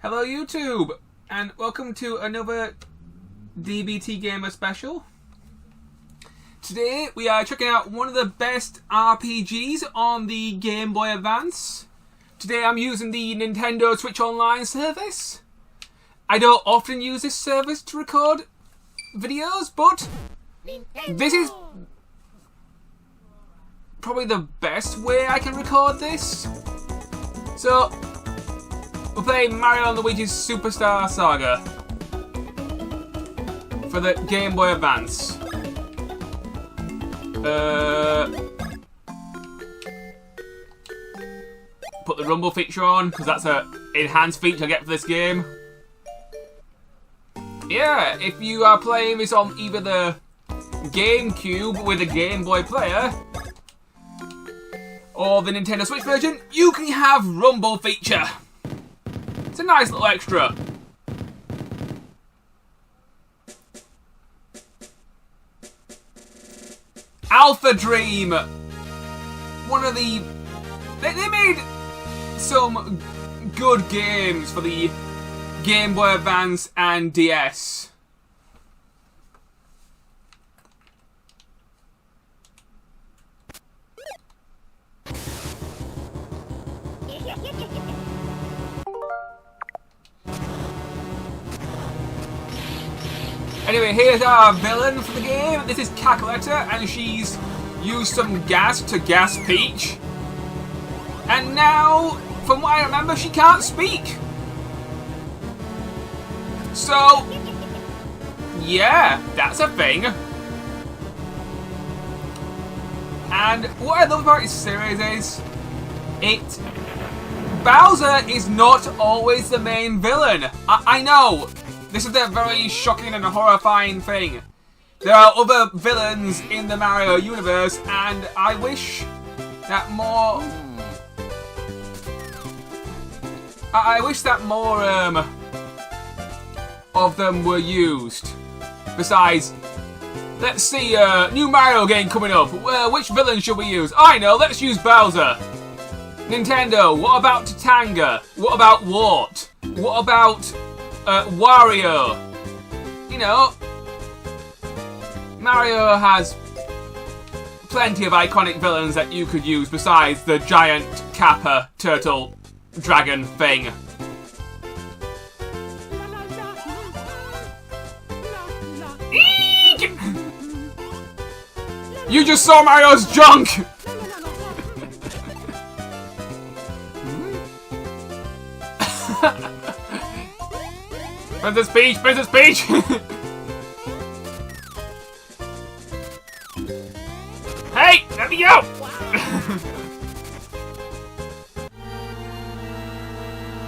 Hello YouTube, and welcome to another DBTGamer special. Today we are checking out one of the best RPGs on the Game Boy Advance. Today I'm using the Nintendo Switch Online service. I don't often use this service to record videos, but this is probably the best way I can record this. So, we're playing Mario and Luigi's Superstar Saga for the Game Boy Advance. Put the rumble feature on, because that's an enhanced feature I get for this game. Yeah, if you are playing this on either the GameCube with a Game Boy player, or the Nintendo Switch version, you can have rumble feature. It's a nice little extra. Alpha Dream. One of the... They made some good games for the Game Boy Advance and DS. Anyway, here's our villain for the game. This is Calculator, and she's used some gas to gas Peach. And now, from what I remember, she can't speak. So, yeah, that's a thing. And what I love about this series is, Bowser is not always the main villain. I know. This is a very shocking and horrifying thing. There are other villains in the Mario universe, and I wish that more... I wish that more of them were used. Besides, let's see, new Mario game coming up. Which villain should we use? I know, let's use Bowser. Nintendo, what about Tatanga? What about Wart? What about... Wario. You know, Mario has plenty of iconic villains that you could use besides the giant Kappa turtle dragon thing. Eek! You just saw Mario's junk! Princess Peach! Princess Peach! Hey! Let me go!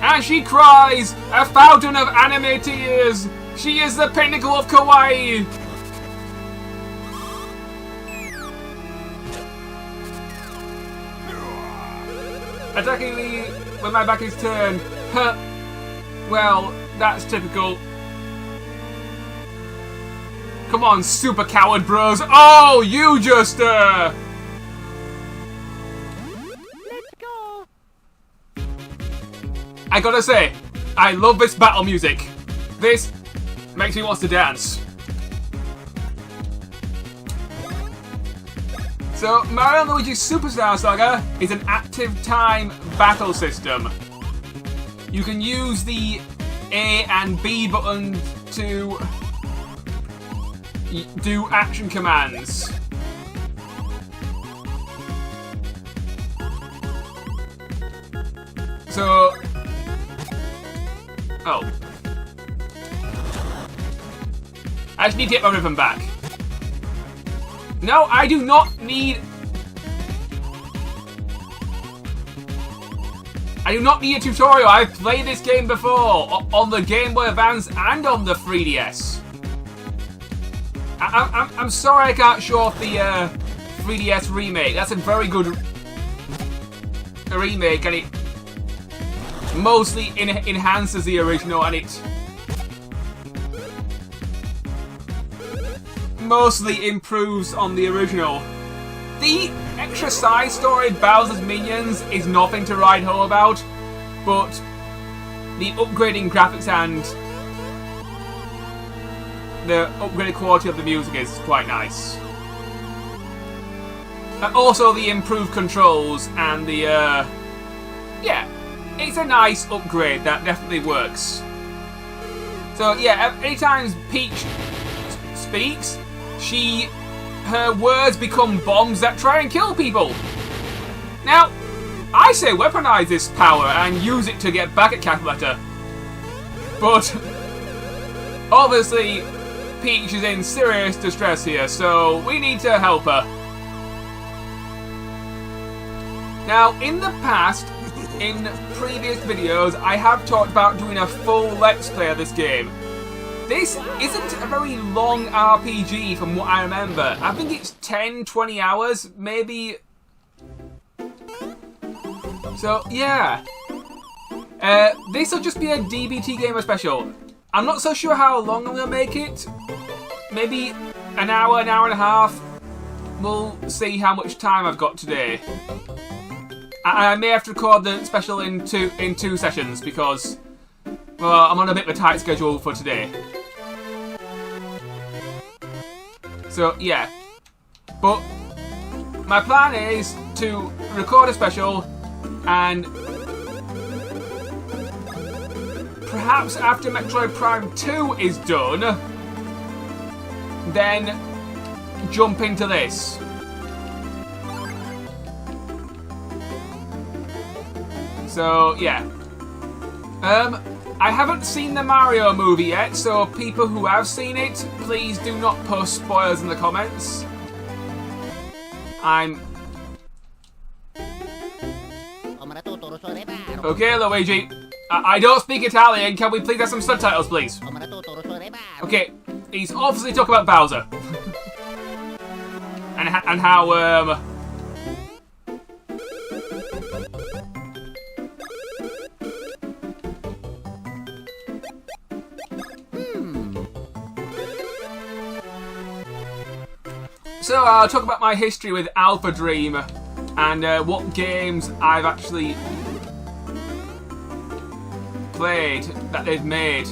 And she cries! A fountain of anime tears! She is the pinnacle of kawaii! Attacking me when my back is turned. Huh. Well, that's typical. Come on, super coward bros. Oh, you just, Let's go. I gotta say, I love this battle music. This makes me want to dance. So, Mario and Luigi's Superstar Saga is an active time battle system. You can use the A and B buttons to do action commands. So... Oh. I just need to get my rhythm back. No, I do not need... I do not need a tutorial. I've played this game before on the Game Boy Advance and on the 3DS. I'm sorry I can't show off the 3DS remake. That's a very good remake, and it mostly enhances the original, and it mostly improves on the original. The extra side story, Bowser's Minions, is nothing to write home about, but the upgrading graphics and the upgraded quality of the music is quite nice. Also the improved controls and the yeah, it's a nice upgrade that definitely works. So yeah, anytime Peach speaks, her words become bombs that try and kill people. Now, I say weaponize this power and use it to get back at Cathletter. But obviously Peach is in serious distress here, so we need to help her. Now, in the past, in previous videos, I have talked about doing a full Let's Play of this game. This isn't a very long RPG from what I remember. I think it's 10-20 hours, maybe. So, yeah. This will just be a DBTGamer special. I'm not so sure how long I'm going to make it. Maybe an hour and a half. We'll see how much time I've got today. I may have to record the special in two sessions because, well, I'm on a bit of a tight schedule for today. So, yeah. But my plan is to record a special and perhaps after Metroid Prime 2 is done, then jump into this. So, yeah. I haven't seen the Mario movie yet, so people who have seen it, please do not post spoilers in the comments. Okay, Luigi. I don't speak Italian. Can we please have some subtitles, please? Okay, he's obviously talking about Bowser. and how, So I'll talk about my history with Alpha Dream and what games I've actually played that they've made.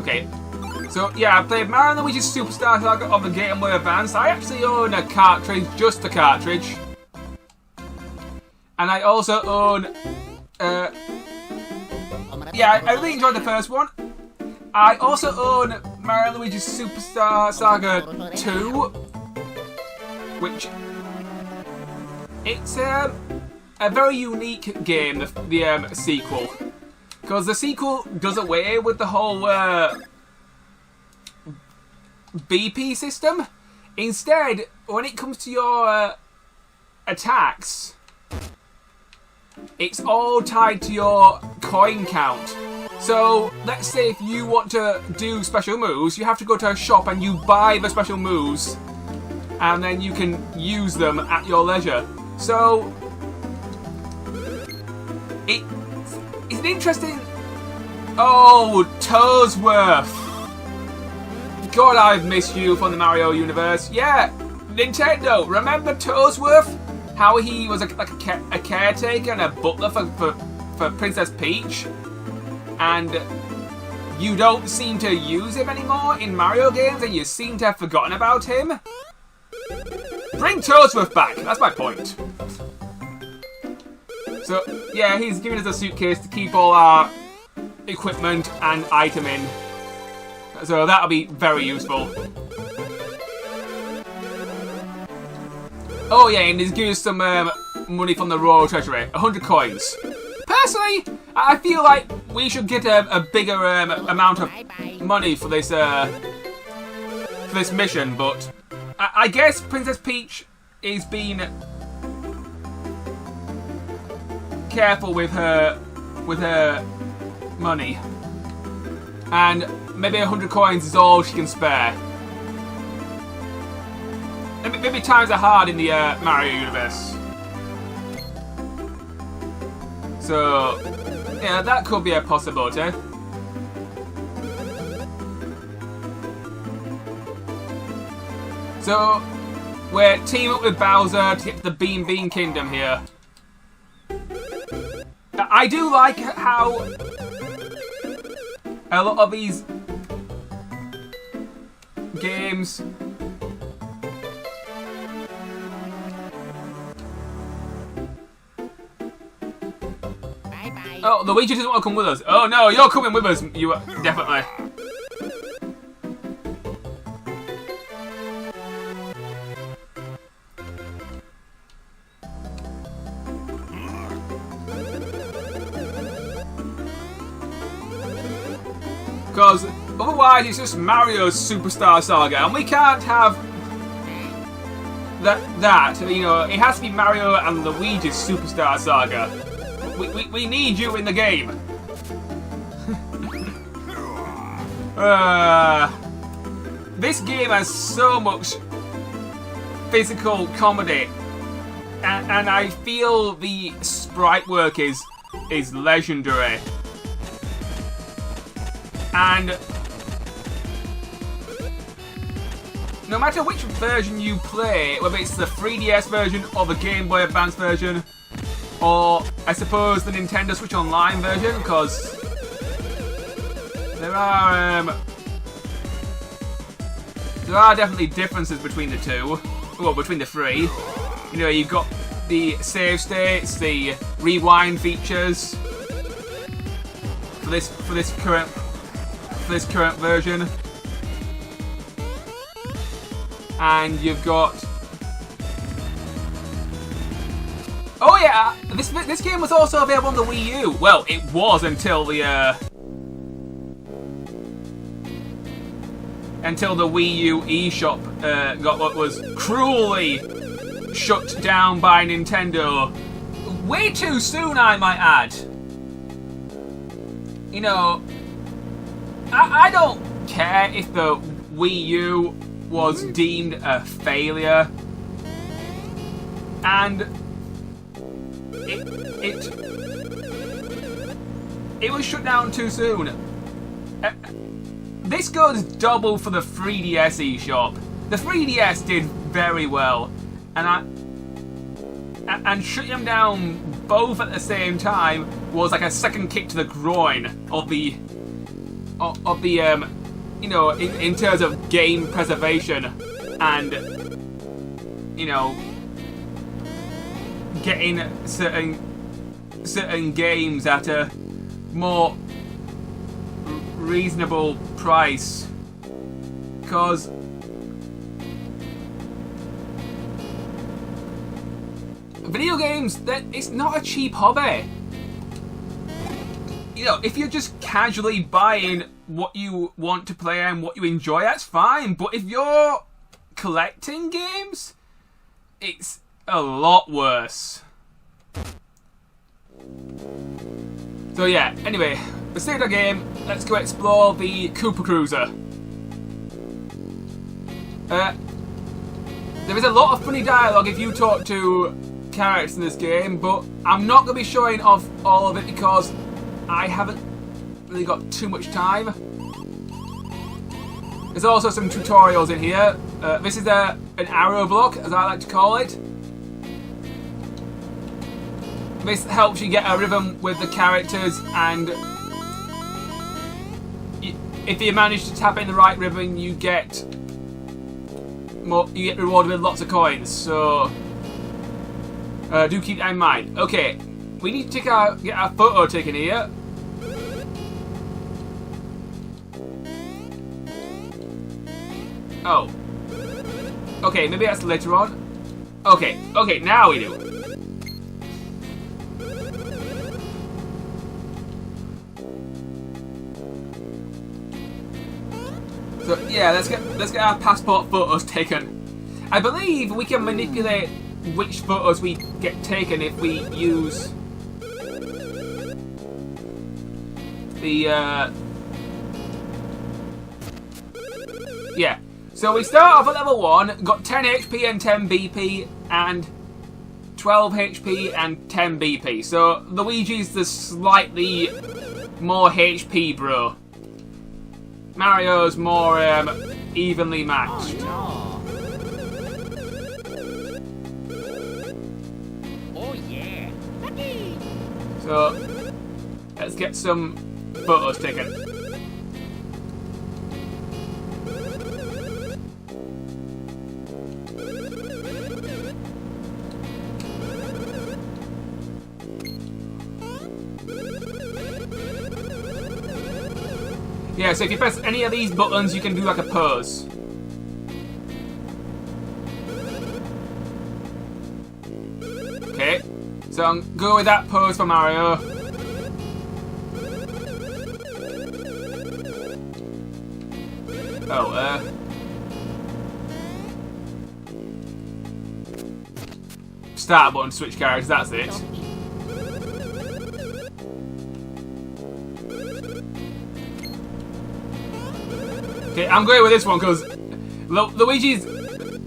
Okay. So, yeah, I played Mario & Luigi's Superstar Saga on the Game Boy Advance. I actually own a cartridge, just a cartridge. And I also own... yeah, I really enjoyed the first one. I also own Mario & Luigi's Superstar Saga 2. Which... It's a very unique game, the sequel. Because the sequel does away with the whole... BP system. Instead, when it comes to your attacks, it's all tied to your coin count. So, let's say if you want to do special moves, you have to go to a shop and you buy the special moves, and then you can use them at your leisure. So, it's an interesting... Oh, Toesworth! God, I've missed you from the Mario universe. Yeah, Nintendo, remember Toesworth? How he was like a caretaker and a butler for Princess Peach? And you don't seem to use him anymore in Mario games and you seem to have forgotten about him? Bring Toesworth back, that's my point. So, yeah, he's giving us a suitcase to keep all our equipment and item in. So that'll be very useful. Oh yeah, and he's giving us some money from the Royal Treasury. 100 coins. Personally, I feel like we should get a bigger amount of money for this mission, but I guess Princess Peach is being careful with her money. And maybe 100 coins is all she can spare. Maybe times are hard in the Mario universe. So, Yeah, that could be a possibility. So, we're teaming up with Bowser to get to the Bean Kingdom here. I do like how a lot of these games Oh, Luigi doesn't want to come with us. Oh no, you're coming with us. You definitely. Because otherwise it's just Mario's Superstar Saga, and we can't have that. You know, it has to be Mario and Luigi's Superstar Saga. We need you in the game. This game has so much physical comedy, and I feel the sprite work is legendary. And no matter which version you play, whether it's the 3DS version or the Game Boy Advance version, or I suppose the Nintendo Switch Online version, because there are definitely differences between the two. Well, between the three. You know, you've got the save states, the rewind features for this current version, and you've got. Oh yeah, this game was also available on the Wii U. Well, it was until the Wii U eShop got what was cruelly shut down by Nintendo. Way too soon, I might add. You know, I don't care if the Wii U was deemed a failure, and it was shut down too soon. This goes double for the 3DS eShop. The 3DS did very well, and shutting them down both at the same time was like a second kick to the groin of the you know, in terms of game preservation and, you know, getting certain games at a more reasonable price, because video games, it's not a cheap hobby. You know, if you're just casually buying what you want to play and what you enjoy, that's fine. But if you're collecting games, it's a lot worse. So yeah, anyway, let's save the game. Let's go explore the Koopa Cruiser. There is a lot of funny dialogue if you talk to characters in this game, but I'm not going to be showing off all of it because I haven't really got too much time. There's also some tutorials in here. This is an arrow block, as I like to call it. This helps you get a rhythm with the characters, and if you manage to tap in the right rhythm, you get rewarded with lots of coins. So do keep that in mind. Okay, we need to get our photo taken here. Oh. Okay, maybe that's later on. Okay, now we do. So yeah, let's get our passport photos taken. I believe we can manipulate which photos we get taken if we use the yeah. So we start off at level 1, got 10 HP and 10 BP and 12 HP and 10 BP. So Luigi's the slightly more HP bro. Mario's more evenly matched. Oh yeah. So let's get some photos taken. Yeah, so if you press any of these buttons, you can do like a pose. Okay, so I'm go with that pose for Mario. Oh, start button, switch characters, that's it. Okay, I'm going with this one because Luigi's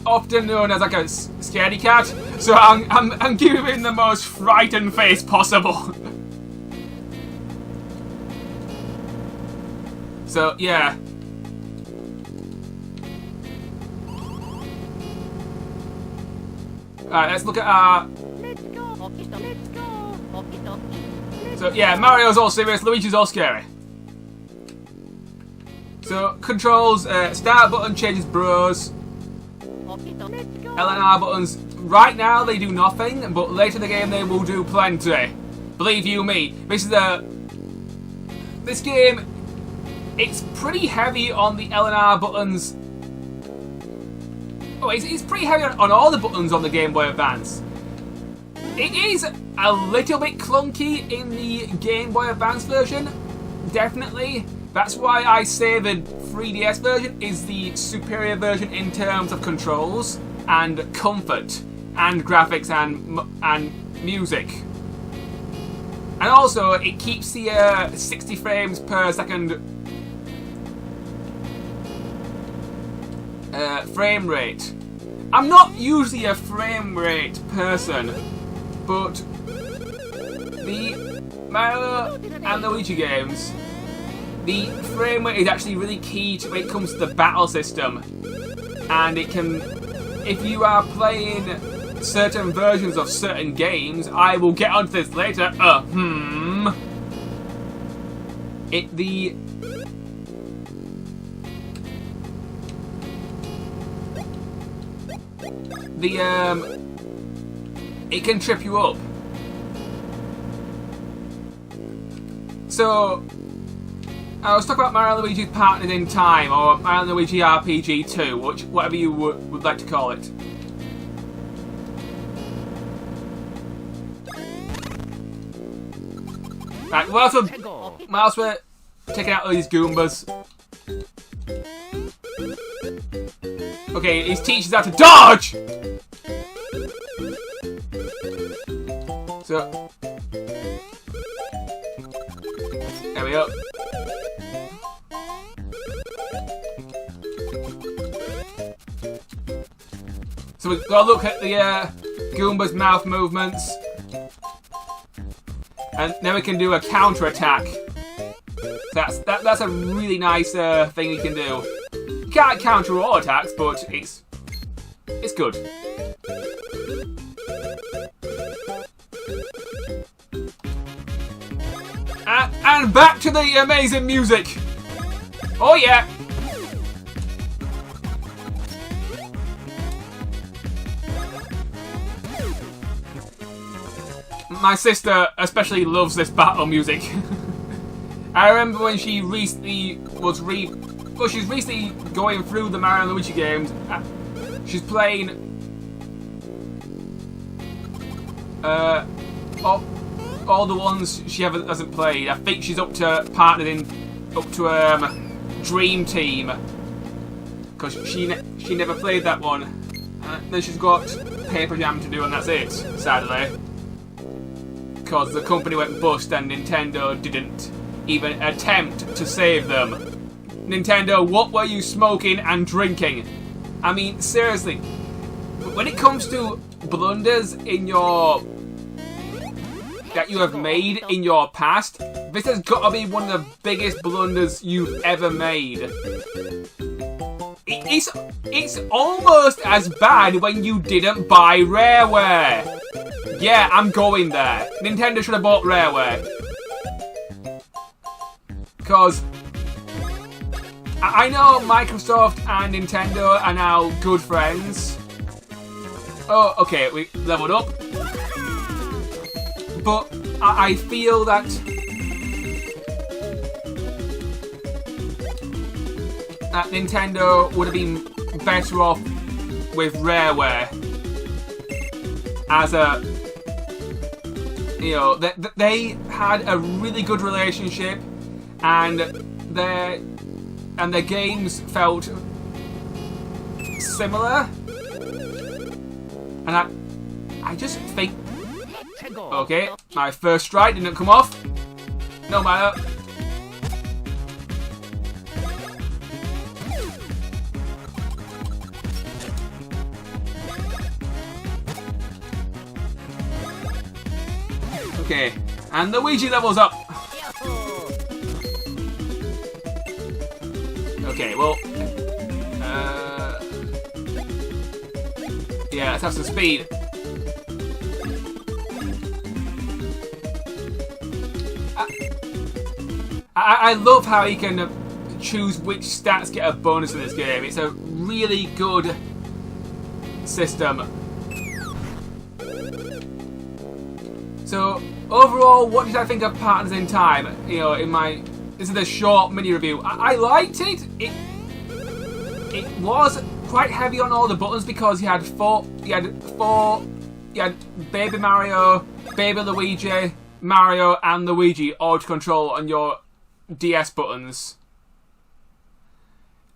often known as like a scaredy cat, so I'm giving him the most frightened face possible. So yeah. Alright, let's look at our... So yeah, Mario's all serious, Luigi's all scary. So, controls, start button changes bros. L and R buttons, right now they do nothing, but later in the game they will do plenty. Believe you me. This game, it's pretty heavy on the L and R buttons. Oh, it's pretty heavy on all the buttons on the Game Boy Advance. It is a little bit clunky in the Game Boy Advance version, definitely. That's why I say the 3DS version is the superior version in terms of controls and comfort and graphics and music. And also, it keeps the 60 frames per second frame rate. I'm not usually a frame rate person, but the Mario and Luigi games, the frame rate is actually really key to when it comes to the battle system. And it can, if you are playing certain versions of certain games, I will get onto this later. It can trip you up. So I was talking about Mario and Luigi's Partnered in Time, or Mario and Luigi RPG 2, whatever you would like to call it. Right, whilst we're taking out all these Goombas. Okay, his teacher's how to dodge! So, there we go. So we've got to look at the Goomba's mouth movements. And then we can do a counter attack. That's a really nice thing we can do. You can't counter all attacks, but it's good. And back to the amazing music. Oh yeah. My sister especially loves this battle music. I remember when she recently was she's recently going through the Mario and Luigi games. She's playing all the ones she hasn't played. I think she's up to Dream Team, because she never played that one. Then she's got Paper Jam to do, and that's it, sadly. Because the company went bust and Nintendo didn't even attempt to save them. Nintendo, what were you smoking and drinking? I mean, seriously, when it comes to blunders in your that you have made in your past, this has got to be one of the biggest blunders you've ever made. It's almost as bad when you didn't buy Rareware. Yeah, I'm going there. Nintendo should have bought Rareware. Because I know Microsoft and Nintendo are now good friends. Oh, okay, we leveled up. But I feel that Nintendo would have been better off with Rareware as a, you know, they had a really good relationship, and their games felt similar, and I just think, okay, my first strike didn't come off, no matter. Okay, and Luigi levels up. Okay, well, yeah, let's have some speed. I love how you can choose which stats get a bonus in this game. It's a really good system. So overall, what did I think of Partners in Time? You know, this is a short mini review. I liked it. It was quite heavy on all the buttons because you had Baby Mario, Baby Luigi, Mario, and Luigi all to control on your DS buttons.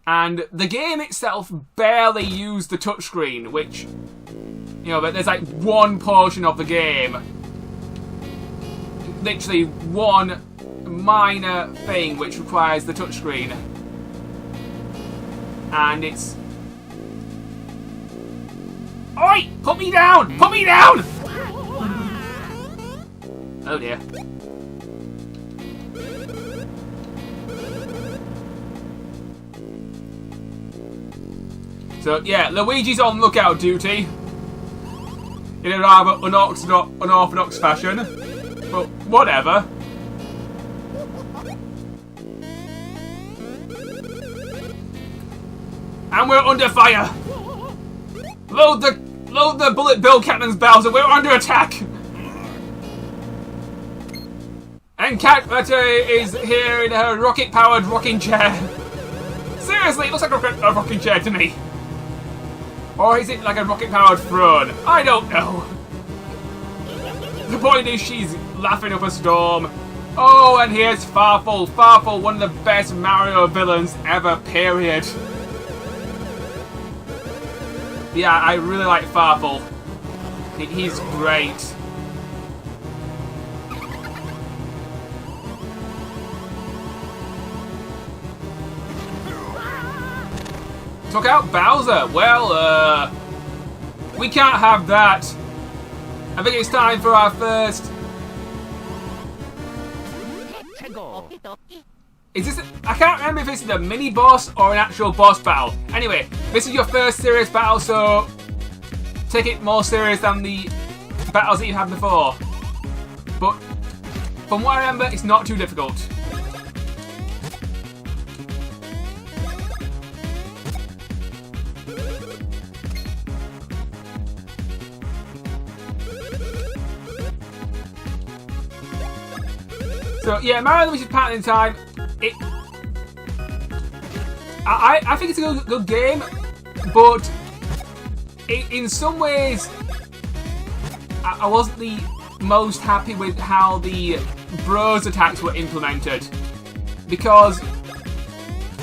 And the game itself barely used the touchscreen, which, you know, there's like one portion of the game, literally one minor thing which requires the touchscreen, and it's... Oi! Put me down! Put me down! Oh dear. So yeah, Luigi's on lookout duty in a rather unorthodox fashion, but whatever. And we're under fire. Load the bullet bill cannons, Bowser. We're under attack. And Cat is here in her rocket-powered rocking chair. Seriously, it looks like a rocking chair to me. Or is it like a rocket-powered throne? I don't know. The point is, she's laughing up a storm. Oh, and here's Farfel. Farfel, one of the best Mario villains ever, period. Yeah, I really like Farfel. He's great. Took out Bowser. Well, we can't have that. I think it's time for our first... Is this... I can't remember if this is a mini-boss or an actual boss battle. Anyway, this is your first serious battle, so take it more serious than the battles that you had before. But from what I remember, it's not too difficult. So yeah, Mario & Luigi's Partners in Time. I think it's a good game, but in some ways I wasn't the most happy with how the bros attacks were implemented, because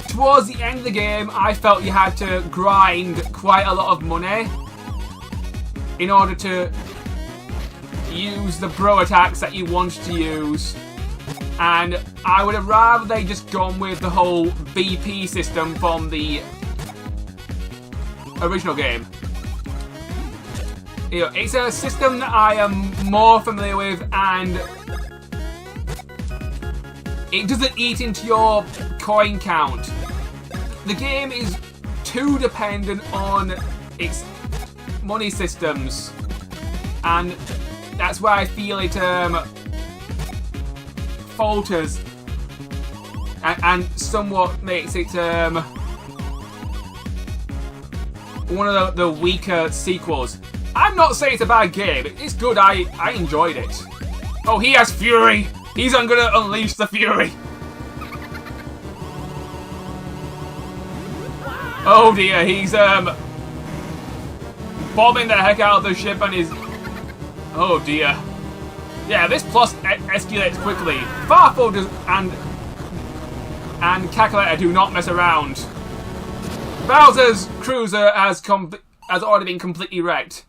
towards the end of the game I felt you had to grind quite a lot of money in order to use the bro attacks that you wanted to use. And I would have rather they just gone with the whole BP system from the original game. You know, it's a system that I am more familiar with, and it doesn't eat into your coin count. The game is too dependent on its money systems, and that's why I feel it falters and somewhat makes it one of the weaker sequels. I'm not saying it's a bad game. It's good. I enjoyed it. Oh, he has fury. He's gonna unleash the fury. Oh dear, he's bombing the heck out of the ship and he's... Oh dear. Yeah, this plus escalates quickly. Farfo and Calculator do not mess around. Bowser's cruiser has already been completely wrecked.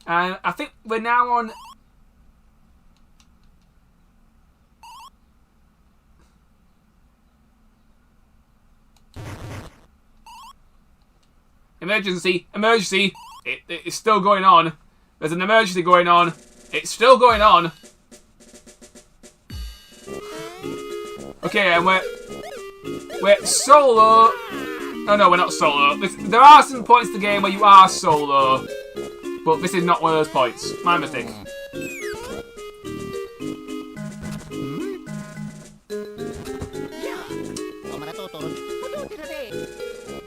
And I think we're now on... Emergency! Emergency! It's still going on. There's an emergency going on. It's still going on. Okay, and we're solo. Oh no, we're not solo. There are some points in the game where you are solo, but this is not one of those points. My mistake.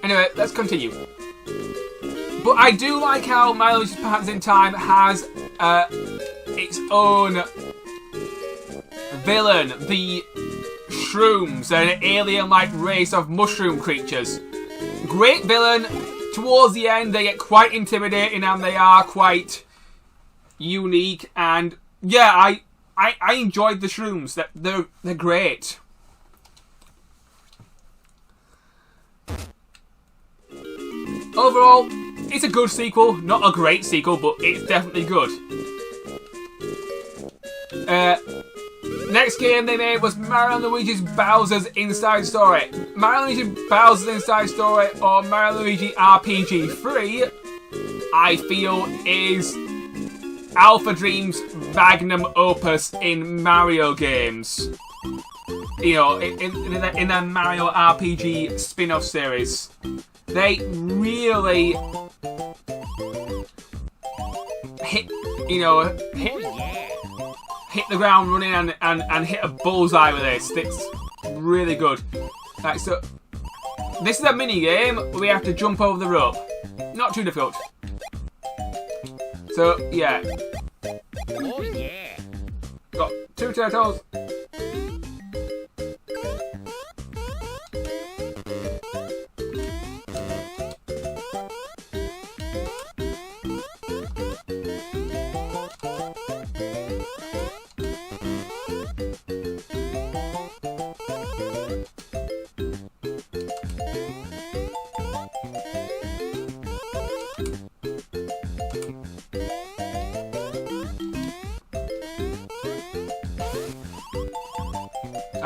Anyway, let's continue. But I do like how My Luigi's Partners in Time has its own villain, the Shrooms, an alien-like race of mushroom creatures. Great villain. Towards the end, they get quite intimidating and they are quite unique. And yeah, I enjoyed the Shrooms. They're great. Overall, it's a good sequel. Not a great sequel, but it's definitely good. Next game they made was Mario & Luigi's Bowser's Inside Story. Mario & Luigi Bowser's Inside Story, or Mario & Luigi RPG 3, I feel is Alpha Dream's magnum opus in Mario games. You know, in the Mario RPG spin-off series. They really hit the ground running and hit a bullseye with this. It's really good. Right, so this is a mini game where we have to jump over the rope. Not too difficult. So yeah. Oh yeah. Got 2 turtles.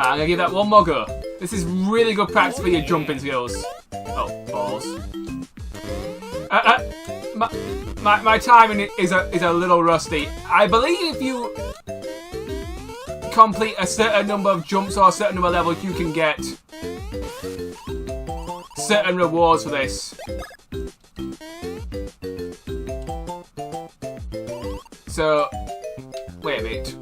I'm gonna give that one more go. This is really good practice for your jumping skills. Oh, balls. My timing is a little rusty. I believe if you complete a certain number of jumps or a certain number of levels, you can get certain rewards for this. So, wait a minute.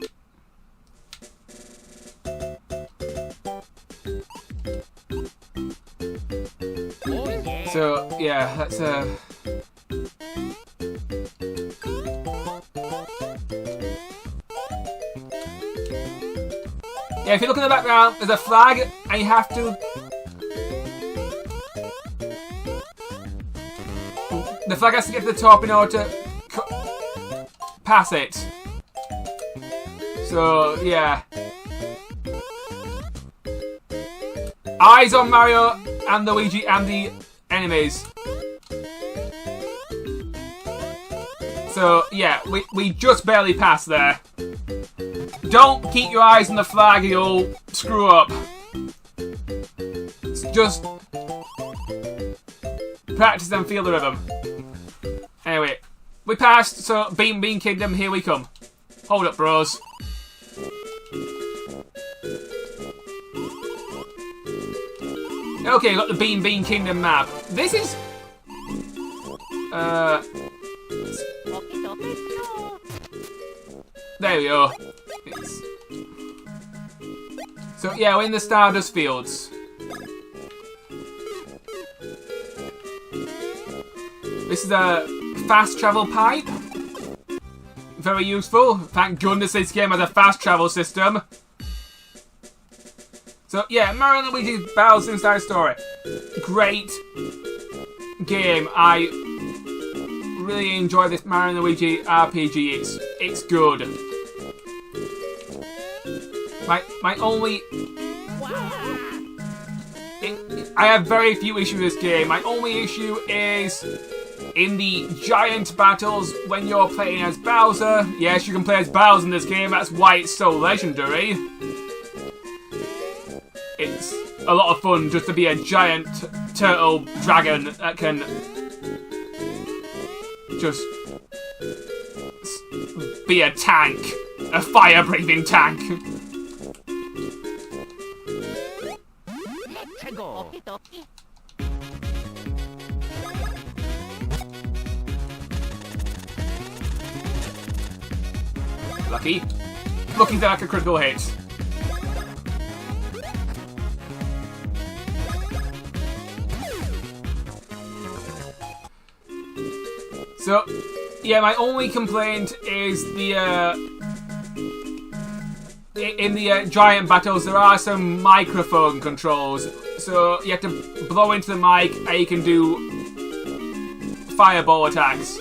So, yeah, that's yeah, if you look in the background, there's a flag, and you have to... The flag has to get to the top in order to pass it. So, yeah. Eyes on Mario and Luigi and the enemies. So, yeah, we just barely passed there. Don't keep your eyes on the flag, you'll screw up. Just practice and feel the rhythm. Anyway, we passed, so Bean Kingdom, here we come. Hold up, bros. Okay, got the Bean Kingdom map. This is... there we go. So, yeah, we're in the Stardust Fields. This is a fast travel pipe. Very useful. Thank goodness this game has a fast travel system. So, yeah, Mario & Luigi's Bowser's Inside Story. Great game. I really enjoy this Mario & Luigi RPG. It's good. My only... I have very few issues with this game. My only issue is in the giant battles when you're playing as Bowser. Yes, you can play as Bowser in this game. That's why it's so legendary. It's a lot of fun just to be a giant turtle dragon that can just be a tank. A fire-breathing tank. Lucky. Lucky that I could critical hit. So, yeah, my only complaint is in the giant battles, there are some microphone controls. So you have to blow into the mic and you can do fireball attacks.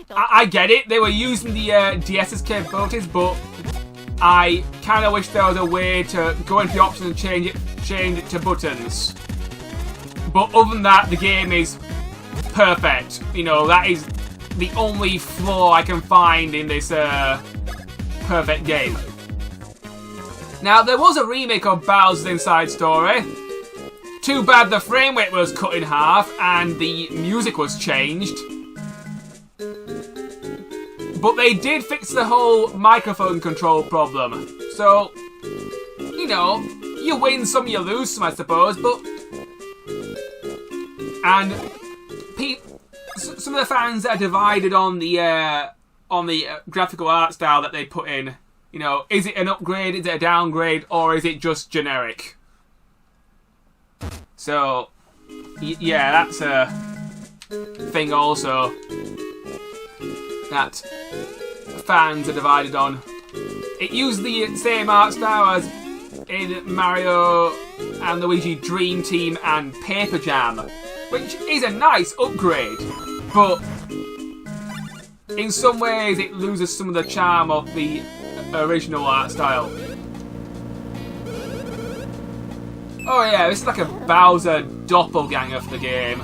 I get it, they were using the DS's capabilities, but I kind of wish there was a way to go into the options and change it to buttons. But other than that, the game is perfect. You know, that is the only flaw I can find in this perfect game. Now, there was a remake of Bowser's Inside Story. Too bad the frame rate was cut in half and the music was changed. But they did fix the whole microphone control problem. So, you know, you win some, you lose some, I suppose, but... And some of the fans that are divided on the graphical art style that they put in, you know, is it an upgrade, is it a downgrade, or is it just generic? So, yeah, that's a thing also that fans are divided on. It used the same art style as in Mario and Luigi Dream Team and Paper Jam, which is a nice upgrade, but in some ways it loses some of the charm of the original art style. Oh yeah, this is like a Bowser doppelganger for the game.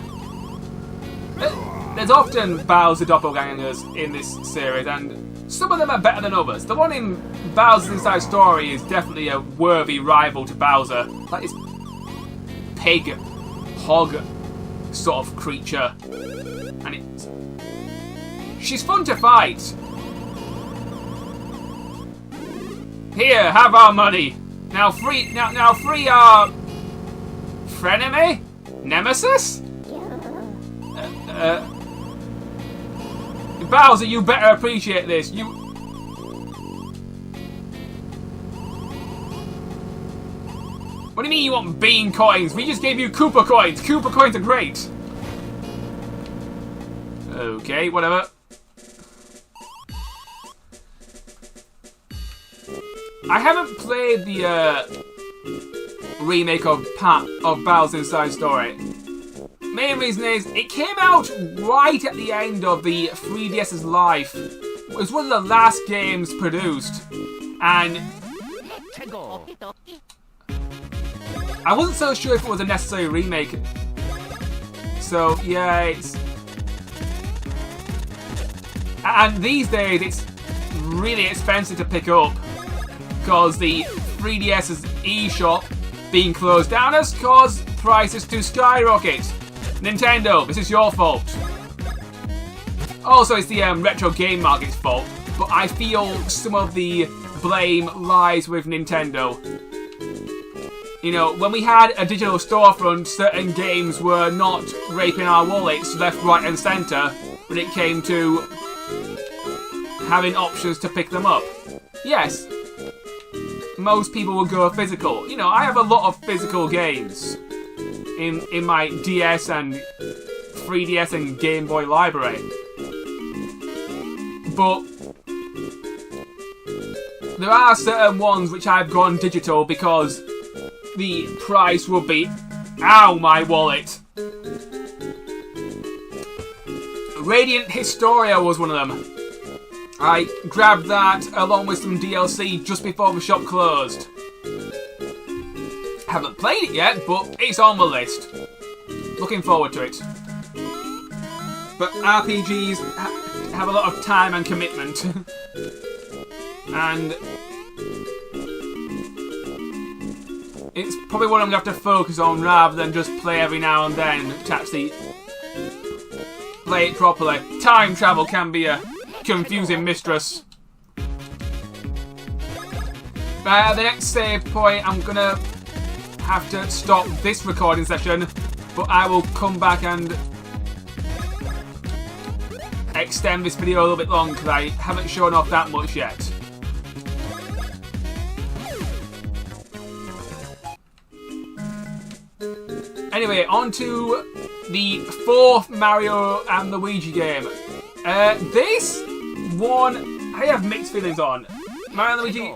There's often Bowser doppelgangers in this series, and some of them are better than others. The one in Bowser's Inside Story is definitely a worthy rival to Bowser. Like this pig, hog sort of creature. And she's fun to fight. Here, have our money. Now free our frenemy? Nemesis? Bowser, you better appreciate this. What do you mean you want bean coins? We just gave you Koopa coins. Koopa coins are great. Okay, whatever. I haven't played the remake of Bowser's Inside Story. Main reason is, it came out right at the end of the 3DS's life. It was one of the last games produced. And I wasn't so sure if it was a necessary remake. So, yeah, it's... And these days, it's really expensive to pick up. Because the 3DS's eShop being closed down has caused prices to skyrocket. Nintendo, this is your fault. Also, it's the retro game market's fault, but I feel some of the blame lies with Nintendo. You know, when we had a digital storefront, certain games were not raping our wallets left, right and centre when it came to having options to pick them up. Yes, most people would go physical. You know, I have a lot of physical games in my DS and 3DS and Game Boy library. But there are certain ones which I've gone digital because the price would be, ow, my wallet. Radiant Historia was one of them. I grabbed that along with some DLC just before the shop closed. Haven't played it yet, but it's on the list. Looking forward to it. But RPGs have a lot of time and commitment. And it's probably what I'm going to have to focus on rather than just play every now and then to actually play it properly. Time travel can be a confusing mistress. At the next save point, I'm going to have to stop this recording session, but I will come back and extend this video a little bit long because I haven't shown off that much yet. Anyway, on to the 4th Mario and Luigi game. This one, I have mixed feelings on. Mario and Luigi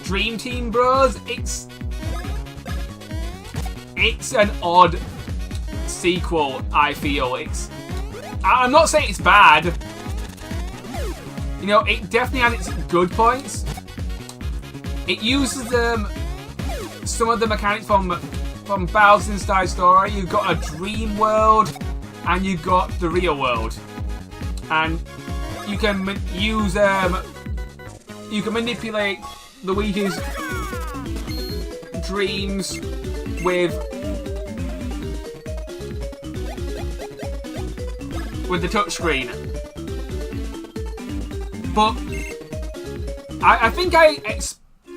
Dream Team Bros. It's an odd sequel, I feel. I'm not saying it's bad. You know, it definitely has its good points. It uses some of the mechanics from Bowser's Inside Story. You've got a dream world and you've got the real world, and you can manipulate Luigi's dreams with the touchscreen. But I think I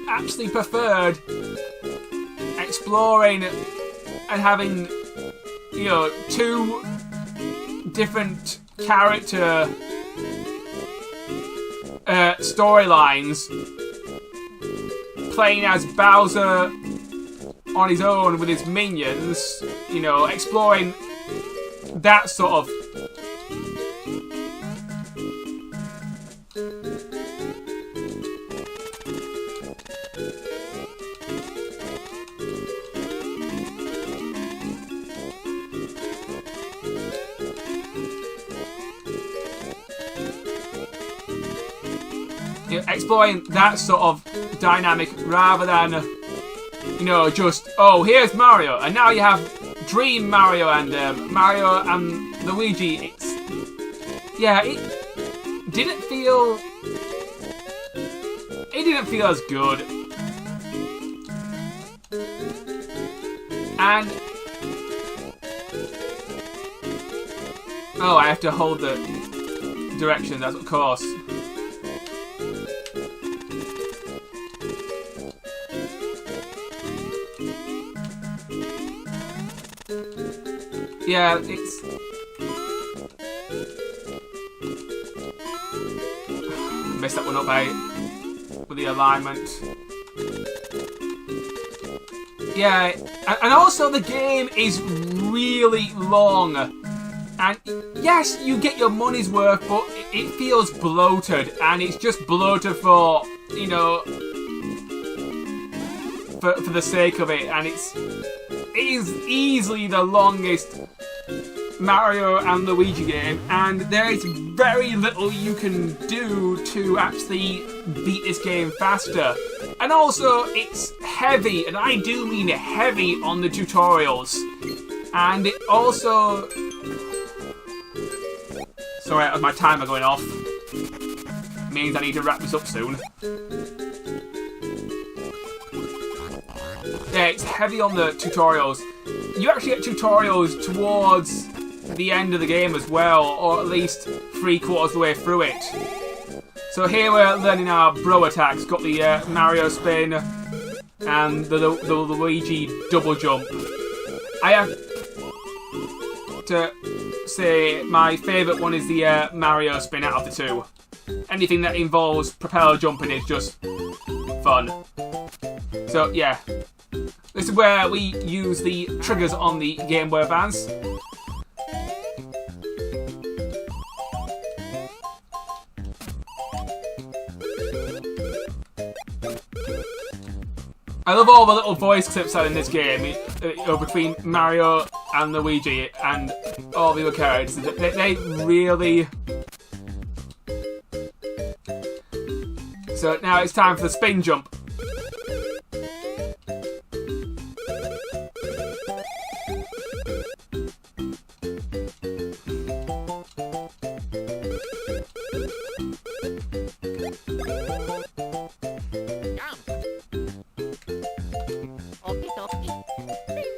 actually preferred exploring and having, you know, 2 different character storylines, playing as Bowser on his own with his minions, you know, exploring that sort of exploring that sort of dynamic rather than, you know, just, oh, here's Mario and now you have Dream Mario and Mario and Luigi. It didn't feel as good. And oh, I have to hold the directions, that's of course. Yeah, it's... messed that one up with the alignment. Yeah, and also the game is really long. And yes, you get your money's worth, but it feels bloated. And it's just bloated for, you know, for the sake of it. And it is easily the longest Mario and Luigi game, and there is very little you can do to actually beat this game faster. And also, it's heavy, and I do mean heavy on the tutorials. And it also... Sorry, that was my timer going off. Means I need to wrap this up soon. Yeah, it's heavy on the tutorials. You actually get tutorials towards the end of the game as well, or at least 3/4 of the way through it. So here we're learning our bro attacks. Got the Mario spin and the Luigi double jump. I have to say my favourite one is the Mario spin out of the two. Anything that involves propeller jumping is just fun. So yeah, this is where we use the triggers on the Game Boy Advance. I love all the little voice clips out in this game between Mario and Luigi and all the other characters. They really... So now it's time for the spin jump.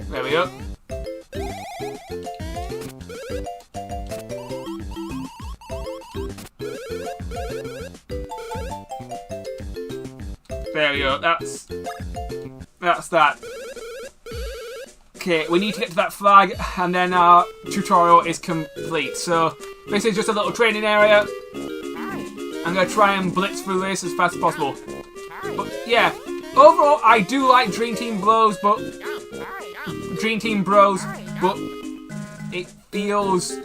There we go. There we go. That's that. Okay, we need to get to that flag, and then our tutorial is complete. So this is just a little training area. I'm gonna try and blitz through this as fast as possible. But yeah, overall, I do like Dream Team Bros, but it feels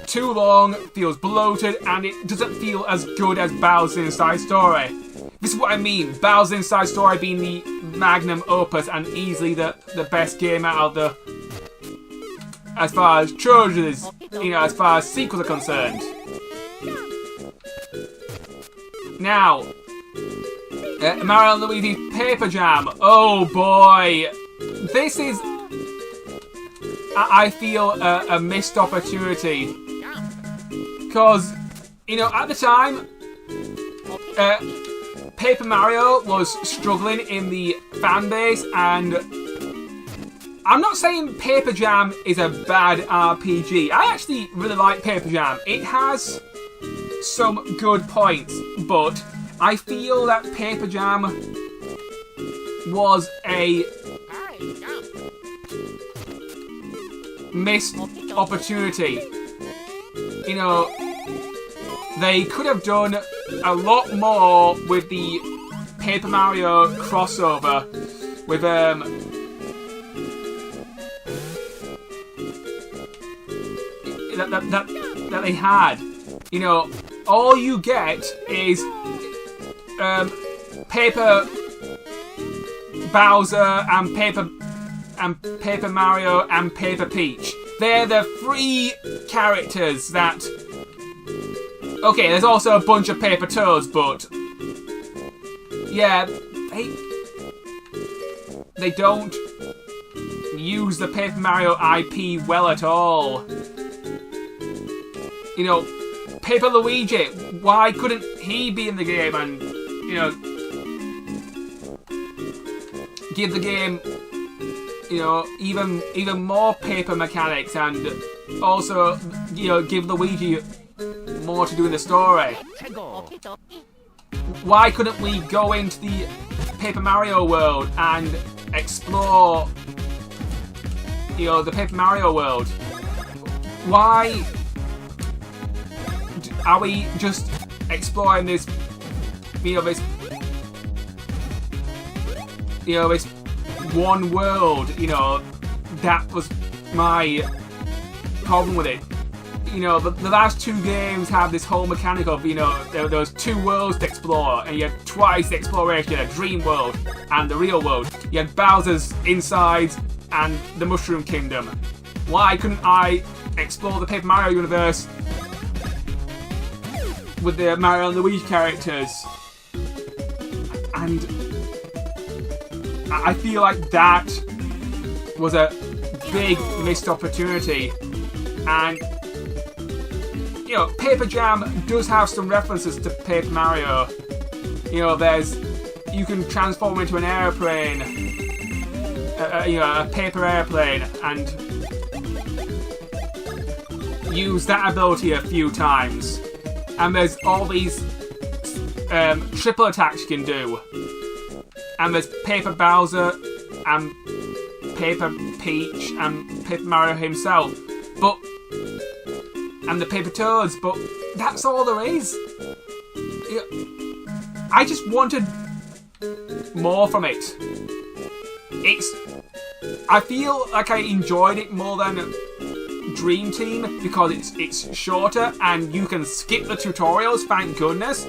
too long, feels bloated, and it doesn't feel as good as Bowser's Inside Story. This is what I mean, Bowser's Inside Story being the magnum opus and easily the best game out of the... as far as trilogies, as far as sequels are concerned. Now, Mario and Luigi's Paper Jam. Oh boy, this is, I feel, a missed opportunity. Because, at the time, Paper Mario was struggling in the fan base, and I'm not saying Paper Jam is a bad RPG. I actually really like Paper Jam. It has some good points, but I feel that Paper Jam was a missed opportunity. They could have done a lot more with the Paper Mario crossover with that they had. All you get is Paper Bowser and Paper Mario and Paper Peach. They're the three characters that... Okay, there's also a bunch of Paper Toads, but... Yeah, they don't use the Paper Mario IP well at all. Paper Luigi, why couldn't he be in the game and, give the game, even more paper mechanics and also, give Luigi more to do in the story? Why couldn't we go into the Paper Mario world and explore, the Paper Mario world? Why are we just exploring this, this one world? That was my problem with it. The last two games have this whole mechanic of, there was two worlds to explore, and you had twice the exploration. You had a dream world and the real world. You had Bowser's Inside and the Mushroom Kingdom. Why couldn't I explore the Paper Mario universe with the Mario and Luigi characters? And I feel like that was a big missed opportunity. And Paper Jam does have some references to Paper Mario. You can transform into an airplane, a paper airplane, and use that ability a few times. And there's all these triple attacks you can do. And there's Paper Bowser and Paper Peach and Paper Mario himself. And the Paper Toads, but that's all there is. I just wanted more from it. I feel like I enjoyed it more than Dream Team because it's shorter and you can skip the tutorials, thank goodness.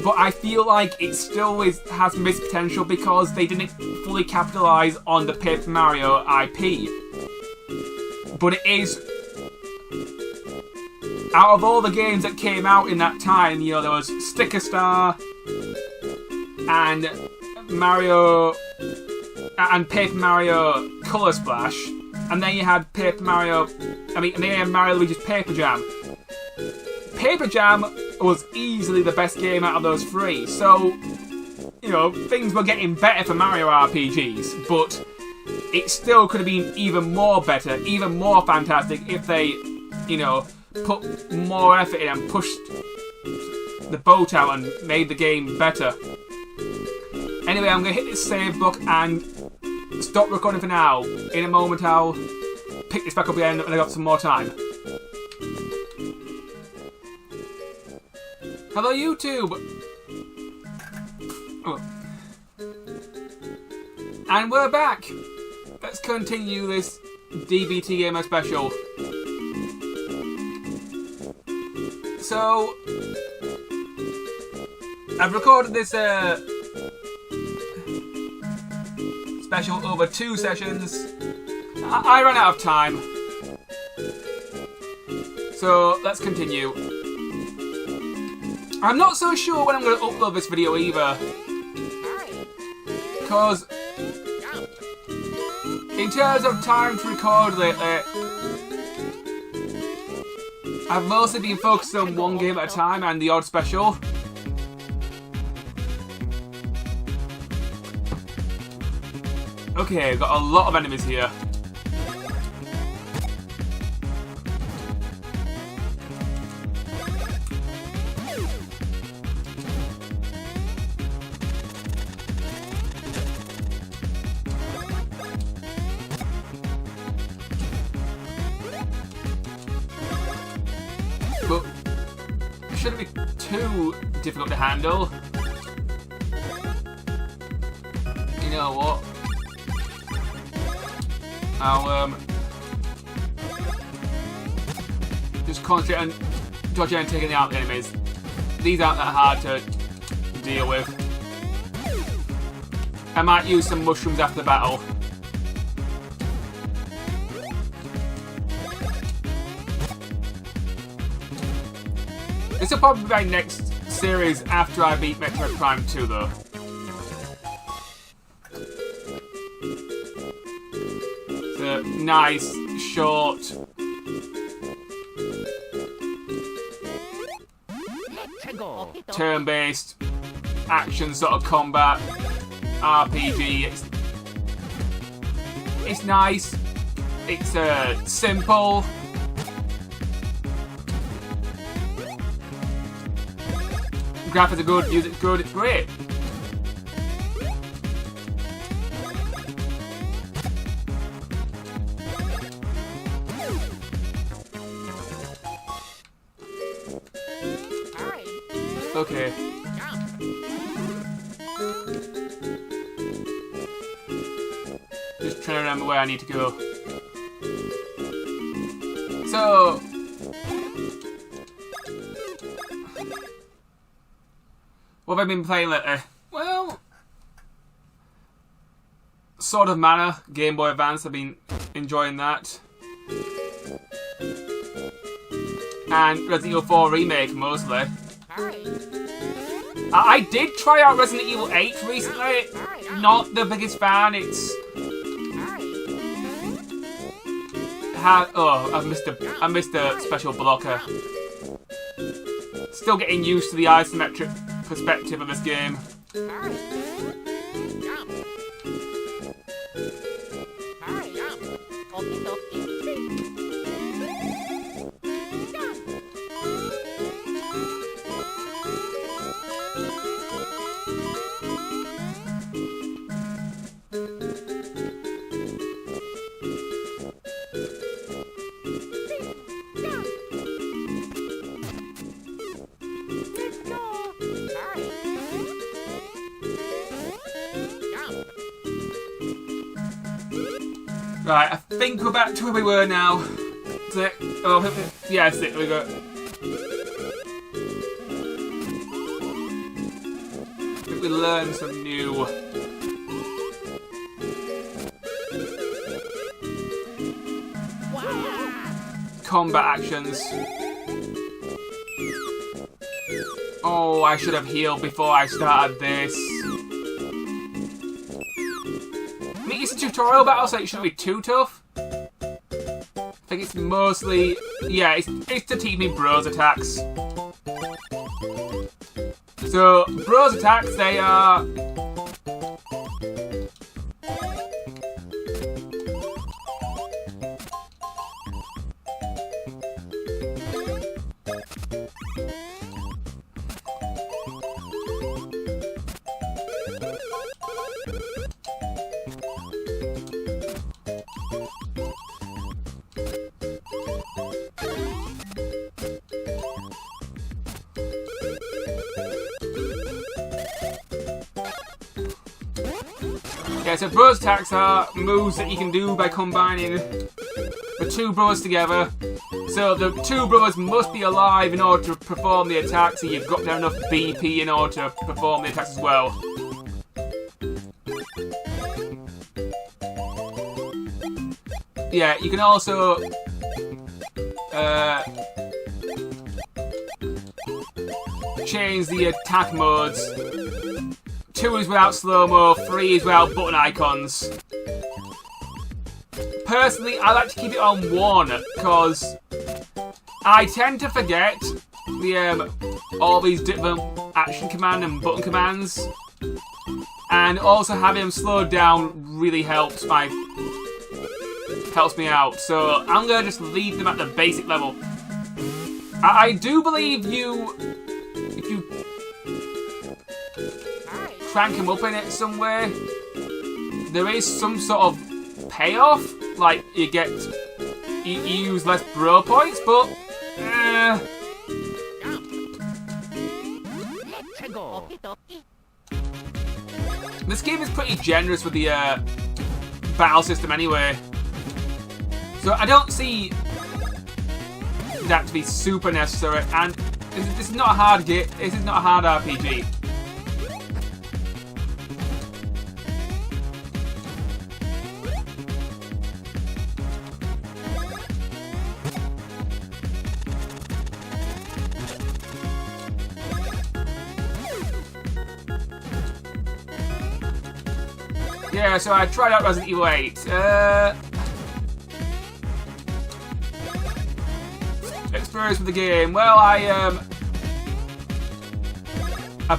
But I feel like it still has missed potential because they didn't fully capitalise on the Paper Mario IP. But it is... Out of all the games that came out in that time, you know, there was Sticker Star and Mario and Paper Mario Color Splash, and then you had Paper Mario. And then you had Mario Luigi's Paper Jam. Paper Jam was easily the best game out of those three, so you know things were getting better for Mario RPGs, but it still could have been even more better, even more fantastic if they, you know, put more effort in and pushed the boat out and made the game better. Anyway, I'm going to hit this save book and stop recording for now. In a moment I'll pick this back up again when I've got some more time. Hello YouTube! Oh. And we're back! Let's continue this DBTGamer special. So, I've recorded this special over 2 sessions. I ran out of time. So, let's continue. I'm not so sure when I'm going to upload this video either. Because, in terms of time to record lately, I've mostly been focused on one game at a time and the odd special. Okay, got a lot of enemies here. But it shouldn't be too difficult to handle. You know what? I'll just concentrate on dodging and taking out the enemies. These aren't that hard to deal with. I might use some mushrooms after the battle. This will probably be my next series after I beat Metroid Prime 2 though. It's a nice, short, turn-based, action sort of combat RPG. It's nice. It's simple. Graphics are good, music's good, it's great. Okay. Just trying to remember where I need to go. So, what have I been playing lately? Well, Sword of Mana, Game Boy Advance, I've been enjoying that. And Resident Evil 4 Remake, mostly. I did try out Resident Evil 8 recently. Not the biggest fan, it's... I missed a special blocker. Still getting used to the isometric perspective of this game. Right, I think we're back to where we were now. Is it? Oh, yeah, that's it. There we go. I think we learned some new combat actions. Oh, I should have healed before I started this. I mean, it's a tutorial battle, so it shouldn't be too tough. I think it's mostly... yeah, it's to teach me bros attacks. So, bros attacks, they are... yeah, so bros attacks are moves that you can do by combining the two bros together. So the two brothers must be alive in order to perform the attack, so you've got to have enough BP in order to perform the attacks as well. Yeah, you can also change the attack modes. 2 is without slow-mo, 3 is without button icons. Personally, I like to keep it on 1, because I tend to forget the all these different action command and button commands. And also having them slowed down really helps me out. So I'm going to just leave them at the basic level. I do believe if you crank them up in it somewhere, there is some sort of payoff. Like you use less bro points, but this game is pretty generous with the battle system anyway. So I don't see that to be super necessary, and this is not a hard game. This is not a hard RPG. Yeah, so I tried out Resident Evil 8. Experience with the game. Well, I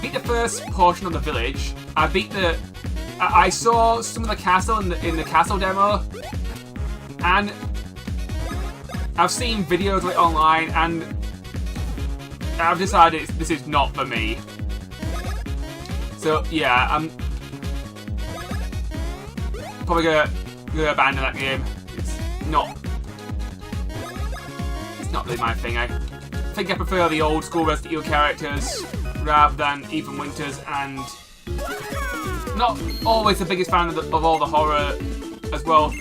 beat the first portion of the village. I saw some of the castle in the castle demo, and I've seen videos of it online, and I've decided this is not for me. So yeah, I'm probably gonna abandon that game. It's not really my thing. I think I prefer the old school Resident Evil characters rather than Ethan Winters, and not always the biggest fan of all the horror as well.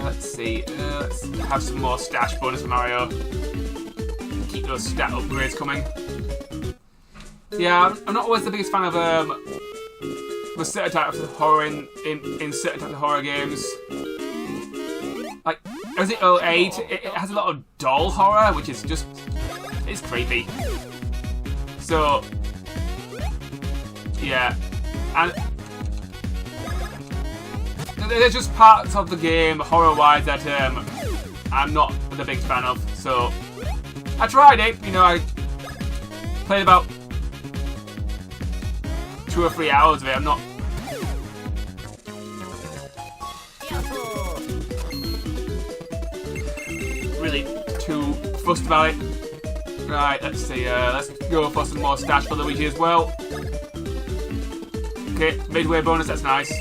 Let's see. Let's have some more stash bonus for Mario. Keep those stat upgrades coming. Yeah, I'm not always the biggest fan of the certain types of horror in certain types of horror games. Like Resident Evil 8, it has a lot of doll horror, which is just it's creepy. So yeah, and there's just parts of the game horror-wise that I'm not the biggest fan of. So I tried it, you know, I played about 2 or 3 hours of it. I'm not really too fussed about it. Right, let's see, let's go for some more stash for Luigi as well. Okay, midway bonus, that's nice.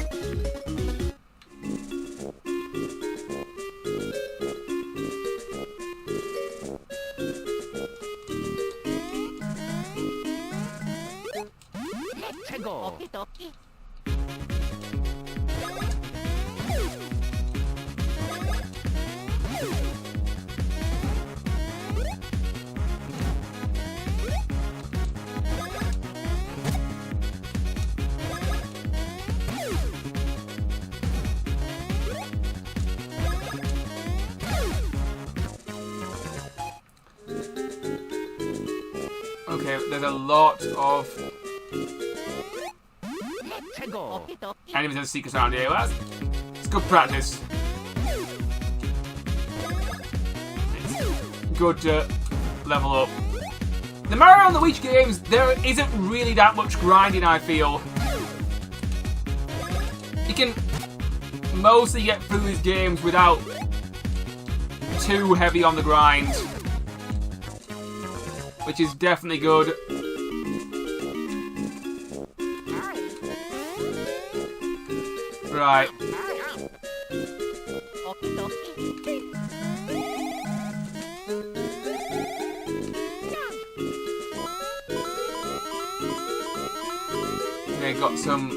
Okay, there's a lot of Let's go. enemies and secrets around here. Well, it's good practice. It's good to level up. The Mario and Luigi games, there isn't really that much grinding, I feel. You can mostly get through these games without too heavy on the grind, which is definitely good. Right. Okay, got some.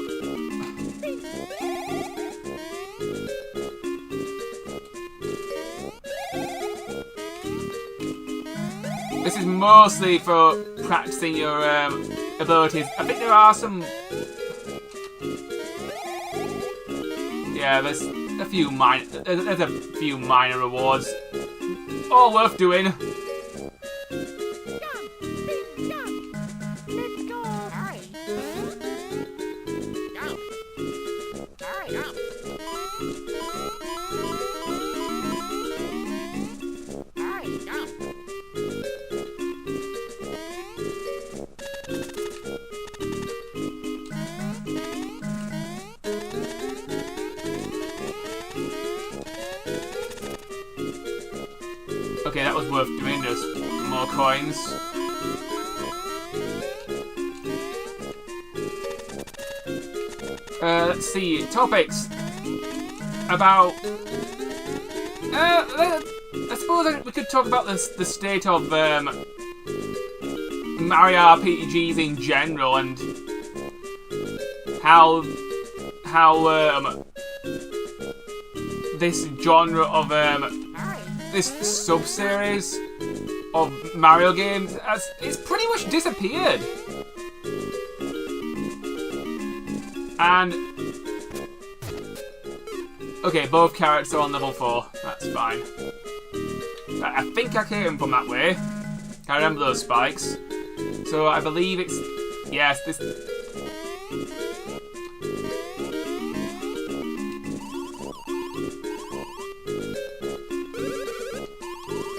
This is mostly for practicing your abilities. I think there are some. Yeah, there's a few minor rewards. All worth doing. Okay, that was worth doing. There's more coins. Let's see. Topics about. I suppose we could talk about the state of Mario RPGs in general and how this genre of this sub-series of Mario games it's pretty much disappeared. And okay, both carrots are on level 4. That's fine. I think I came from that way. I remember those spikes. So I believe it's yes, this.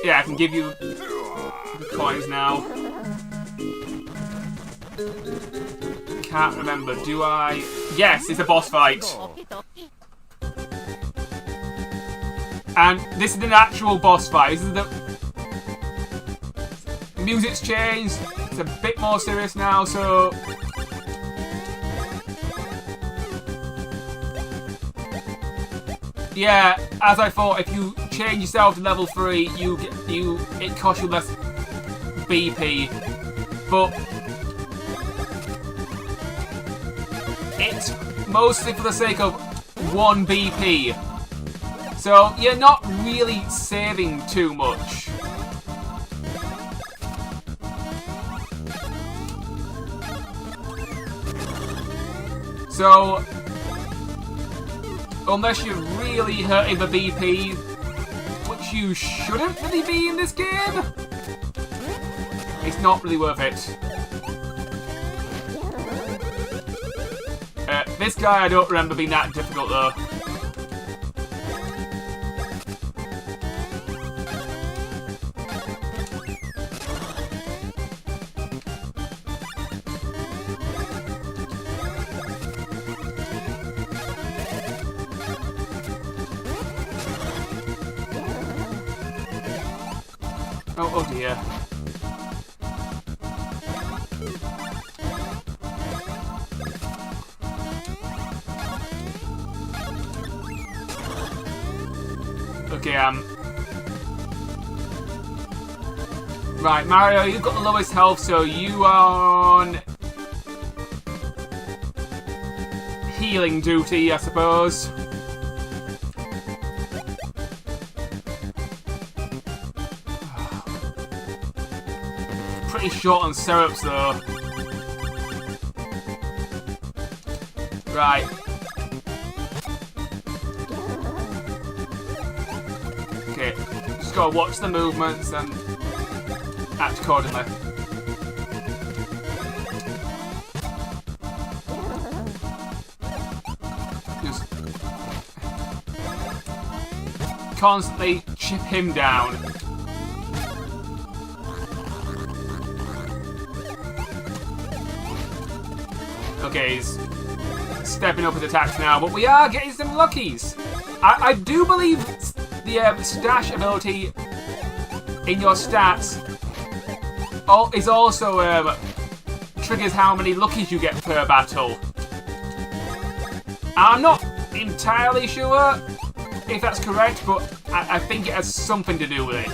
Yeah, I can give you the coins now. Can't remember, do I? Yes, it's a boss fight. And this is an actual boss fight. This is the music's changed. It's a bit more serious now, so yeah, as I thought, if you change yourself to level 3, it costs you less BP, but it's mostly for the sake of 1 BP. So you're not really saving too much. So unless you're really hurting the BP, which you shouldn't really be in this game, it's not really worth it. This guy I don't remember being that difficult though. Oh dear. Okay, right, Mario, you've got the lowest health, so you are on healing duty, I suppose. Pretty short on syrups though. Right. Okay, just gotta watch the movements and act accordingly. constantly chip him down. Okay, he's stepping up his attacks now, but we are getting some luckies. I do believe the stash ability in your stats is also triggers how many luckies you get per battle. I'm not entirely sure if that's correct, but I think it has something to do with it.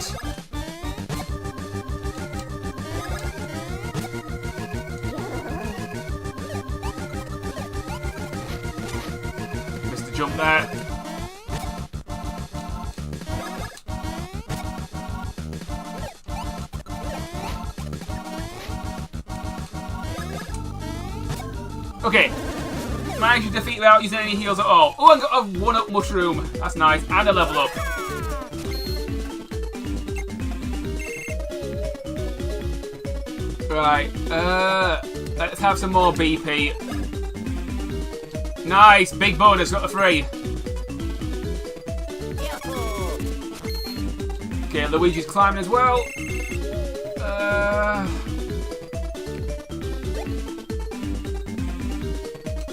Missed the jump there. Okay, managed to defeat without using any heals at all. Oh, I got a 1-up mushroom. That's nice. And a level up. Right, let's have some more BP. Nice, big bonus, got the 3. Okay, Luigi's climbing as well.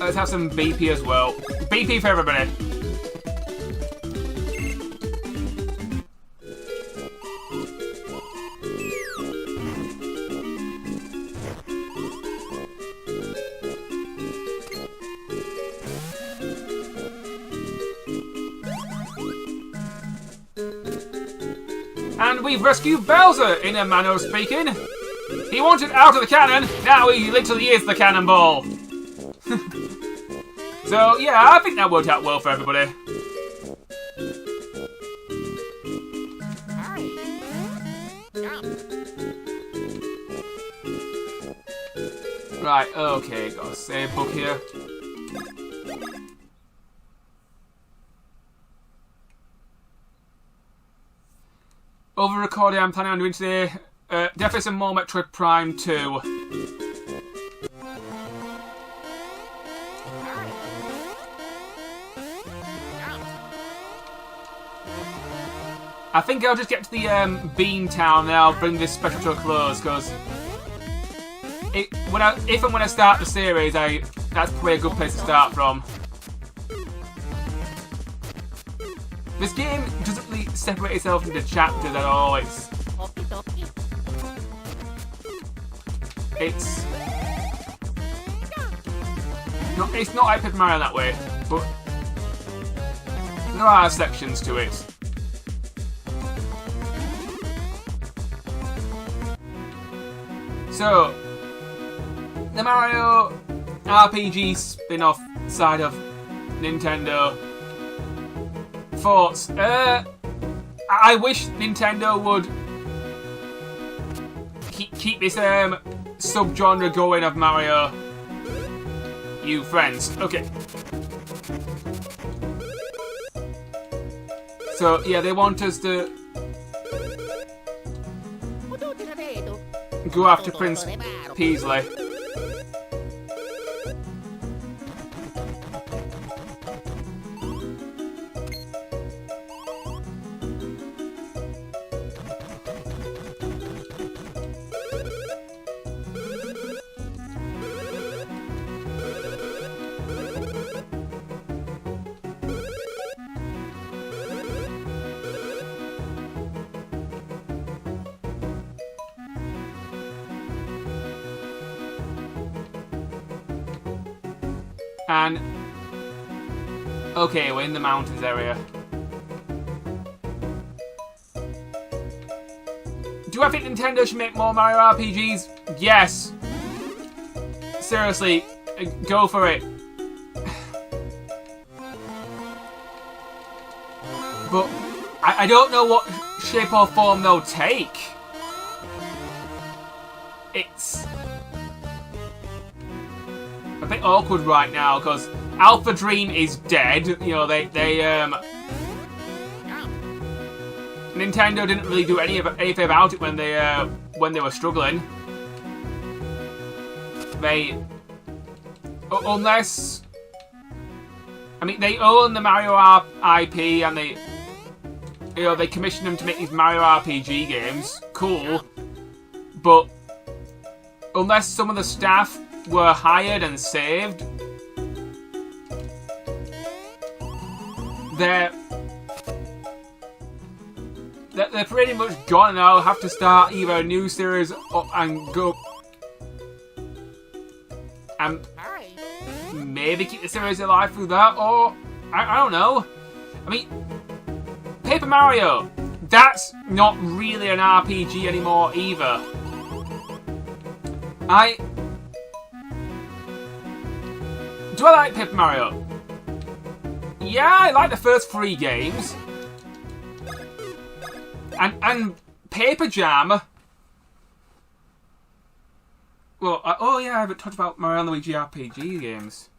Let's have some BP as well. BP for everybody. And we've rescued Bowser, in a manner of speaking. He wanted out of the cannon, now he literally is the cannonball. So, yeah, I think that worked out well for everybody. Right, okay, got a save book here. Over recording I'm planning on doing today, definitely some more Metroid Prime 2. I think I'll just get to the Bean Town and I'll bring this special to a close, because if and when I start the series, that's probably a good place to start from. This game doesn't really separate itself into chapters at all. It's not like Paper Mario that way, but there are sections to it. So, the Mario RPG spin-off side of Nintendo. Thoughts? I wish Nintendo would keep this sub-genre going of Mario. You friends. Okay. So, yeah, they want us to go after Prince Peasley. And okay, we're in the mountains area. Do I think Nintendo should make more Mario RPGs? Yes. Seriously, go for it. But I don't know what shape or form they'll take. It's a bit awkward right now because Alpha Dream is dead. You know, Nintendo didn't really do anything about it when they were struggling. Unless, I mean, they own the Mario IP and You know, they commissioned him to make these Mario RPG games. Cool. But unless some of the staff were hired and saved, they're pretty much gone, and I'll have to start either a new series and go and maybe keep the series alive through that, or I don't know. I mean, Paper Mario, that's not really an RPG anymore either. Do I like Paper Mario? Yeah, I like the first 3 games. And Paper Jam. Well, oh yeah, I haven't talked about Mario and Luigi RPG games.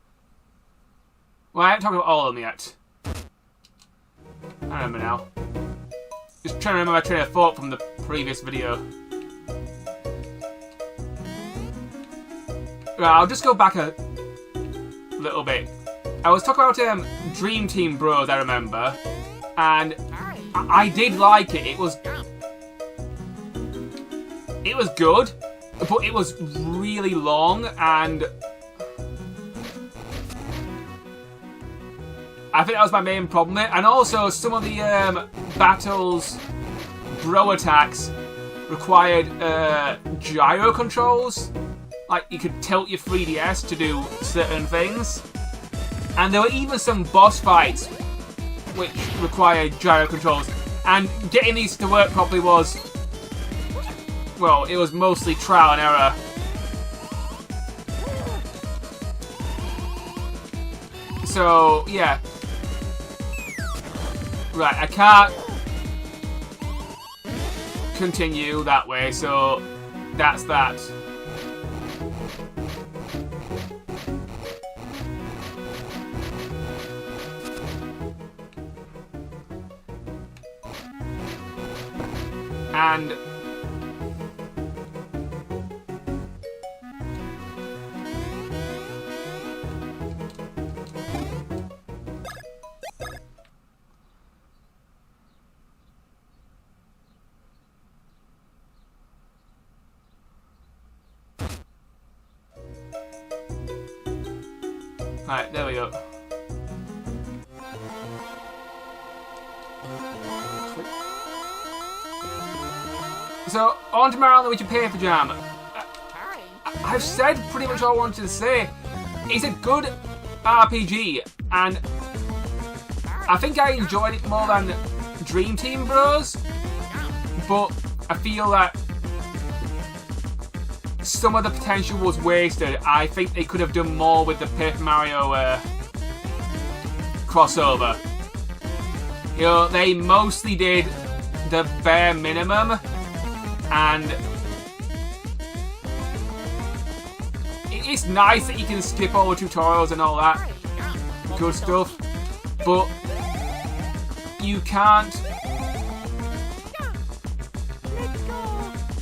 Well, I haven't talked about all of them yet. I remember now. Just trying to remember my train of thought from the previous video. Right, I'll just go back a little bit. I was talking about Dream Team Bros, I remember, and I did like it. It was good, but it was really long, and I think that was my main problem with it. And also, some of the battles, bro attacks, required gyro controls. Like, you could tilt your 3DS to do certain things. And there were even some boss fights which required gyro controls. And getting these to work properly was, well, it was mostly trial and error. So, yeah. Right, I can't continue that way, so that's that. And right, there we go. So, on to Mario and Luigi Paper Jam. I've said pretty much all I wanted to say. It's a good RPG, and I think I enjoyed it more than Dream Team Bros, but I feel that some of the potential was wasted. I think they could have done more with the Paper Mario crossover. You know, they mostly did the bare minimum, and it's nice that you can skip over tutorials and all that good stuff, but you can't,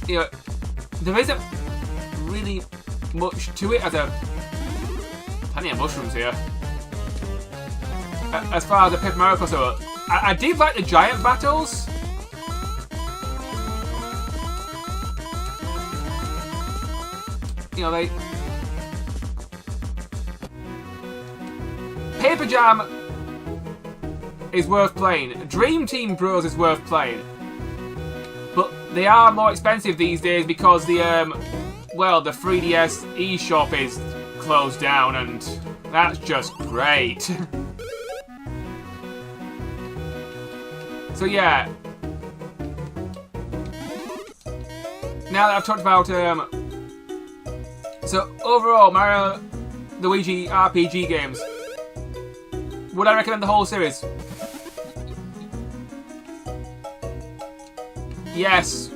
you know, there isn't really much to it. Plenty of mushrooms here. As far as the Paper Mario crossover, I did like the giant battles. You know, Paper Jam is worth playing. Dream Team Bros is worth playing. But they are more expensive these days because the, well, the 3DS eShop is closed down, and that's just great. So yeah. Now that I've talked about, so overall, Mario Luigi RPG games, would I recommend the whole series? Yes.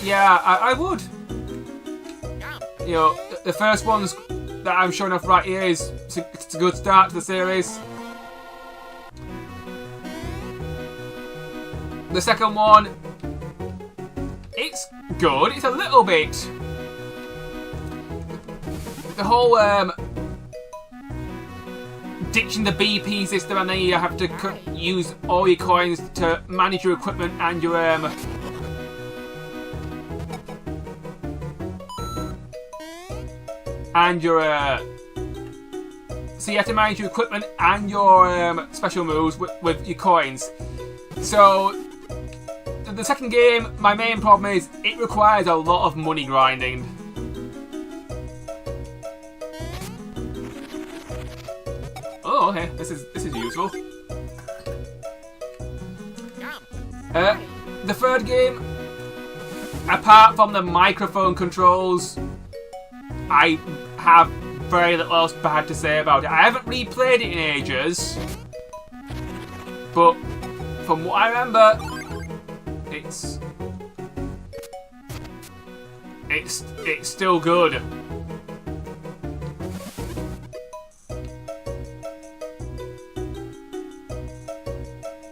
Yeah, I would. You know, the first ones that I'm showing off right here it's a good start to the series. The second one, it's good. It's a little bit. The whole ditching the BP system, and then you have to use all your coins to manage your equipment and your so you have to manage your equipment and your special moves with your coins. So the second game, my main problem is it requires a lot of money grinding. Oh, okay, this is useful. The third game, apart from the microphone controls, I have very little else bad to say about it. I haven't replayed it in ages, but from what I remember, it's still good.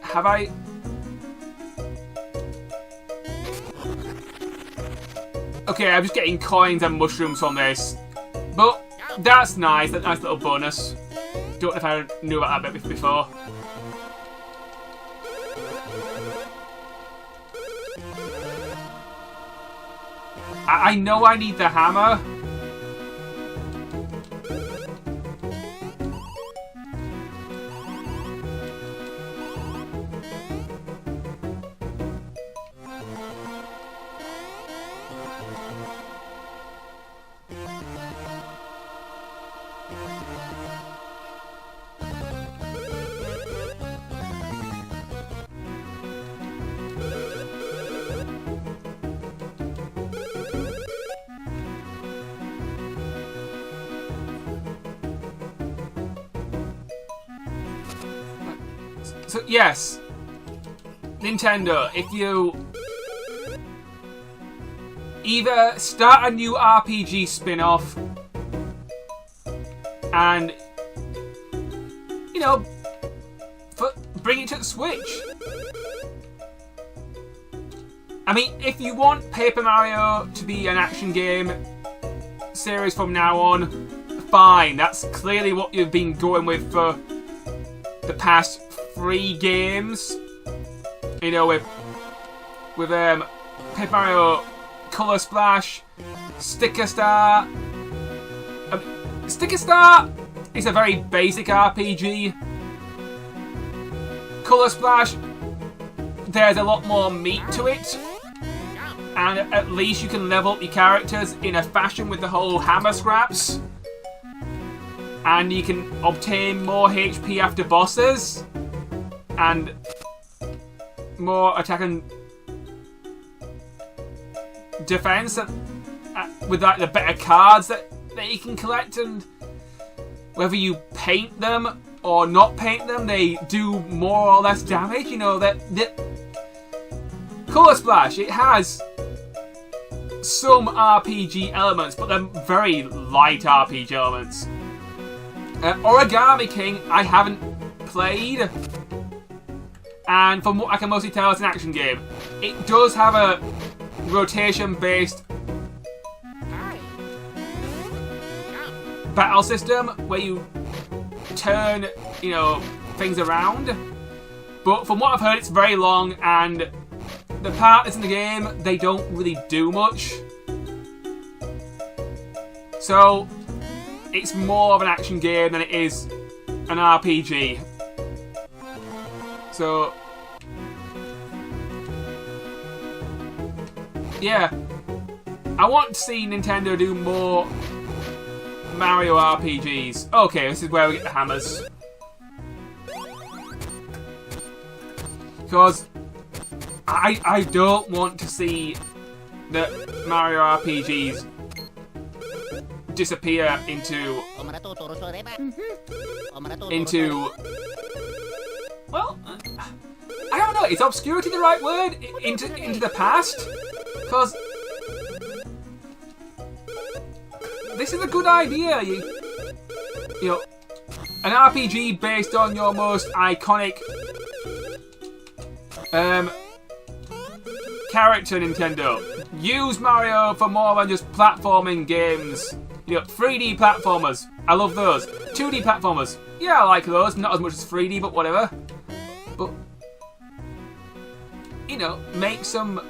Have I? Okay, I'm just getting coins and mushrooms from this, but that's nice. That's a nice little bonus. Don't know if I knew about that bit before. I know I need the hammer. So yes, Nintendo, if you either start a new RPG spin-off and, you know, bring it to the Switch. I mean, if you want Paper Mario to be an action game series from now on, fine. That's clearly what you've been going with for the past 3 games. You know, with Paper Mario Color Splash, Sticker Star. Sticker Star is a very basic RPG. Color Splash, there's a lot more meat to it, and at least you can level up your characters in a fashion with the whole hammer scraps, and you can obtain more HP after bosses and more attack and defense, with like the better cards that you can collect, and whether you paint them or not paint them, they do more or less damage. You know, that Color Splash, it has some RPG elements, but they're very light RPG elements. Origami King, I haven't played, and from what I can mostly tell, it's an action game. It does have a rotation-based battle system where you turn, you know, things around, but from what I've heard, it's very long, and the partners in the game, they don't really do much. So it's more of an action game than it is an RPG. So yeah, I want to see Nintendo do more Mario RPGs. Okay, this is where we get the hammers. Because I don't want to see the Mario RPGs disappear into well, I don't know, is obscurity the right word? Into the past? Because this is a good idea. You know, an RPG based on your most iconic character, Nintendo. Use Mario for more than just platforming games. You know, 3D platformers. I love those. 2D platformers. Yeah, I like those. Not as much as 3D, but whatever. But, you know, make some...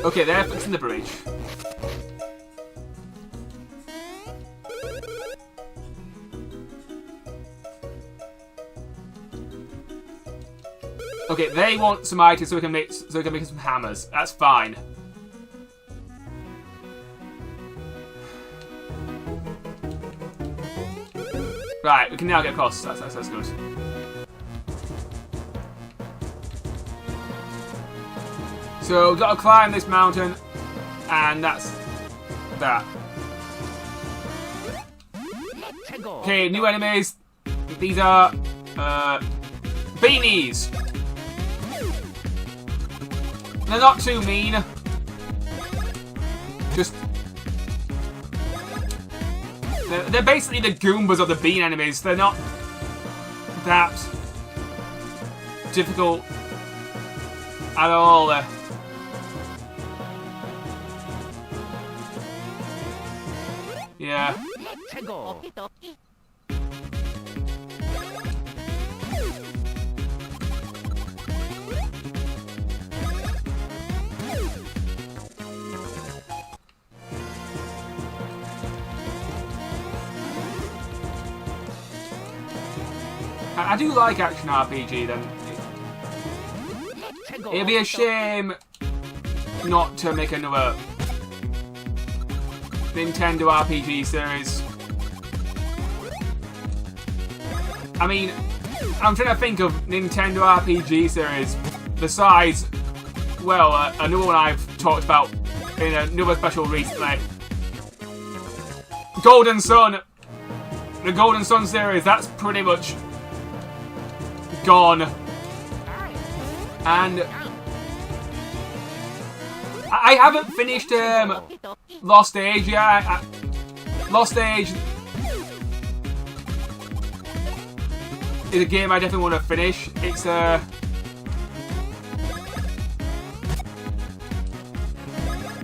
Okay, they're fixing the bridge. Okay, they want some items so we can make some hammers. That's fine. Right, we can now get across. That's good. So we've got to climb this mountain, and that's that. Okay, new enemies. These are beanies. They're not too mean. Just they're basically the Goombas of the bean enemies. They're not that difficult at all. Yeah. I do like action RPG then. It'd be a shame not to make another Nintendo RPG series. I mean, I'm trying to think of Nintendo RPG series besides, well, another one I've talked about in another special recently. Golden Sun! The Golden Sun series, that's pretty much gone. And I haven't finished Lost Age yet. Lost Age is a game I definitely want to finish. It's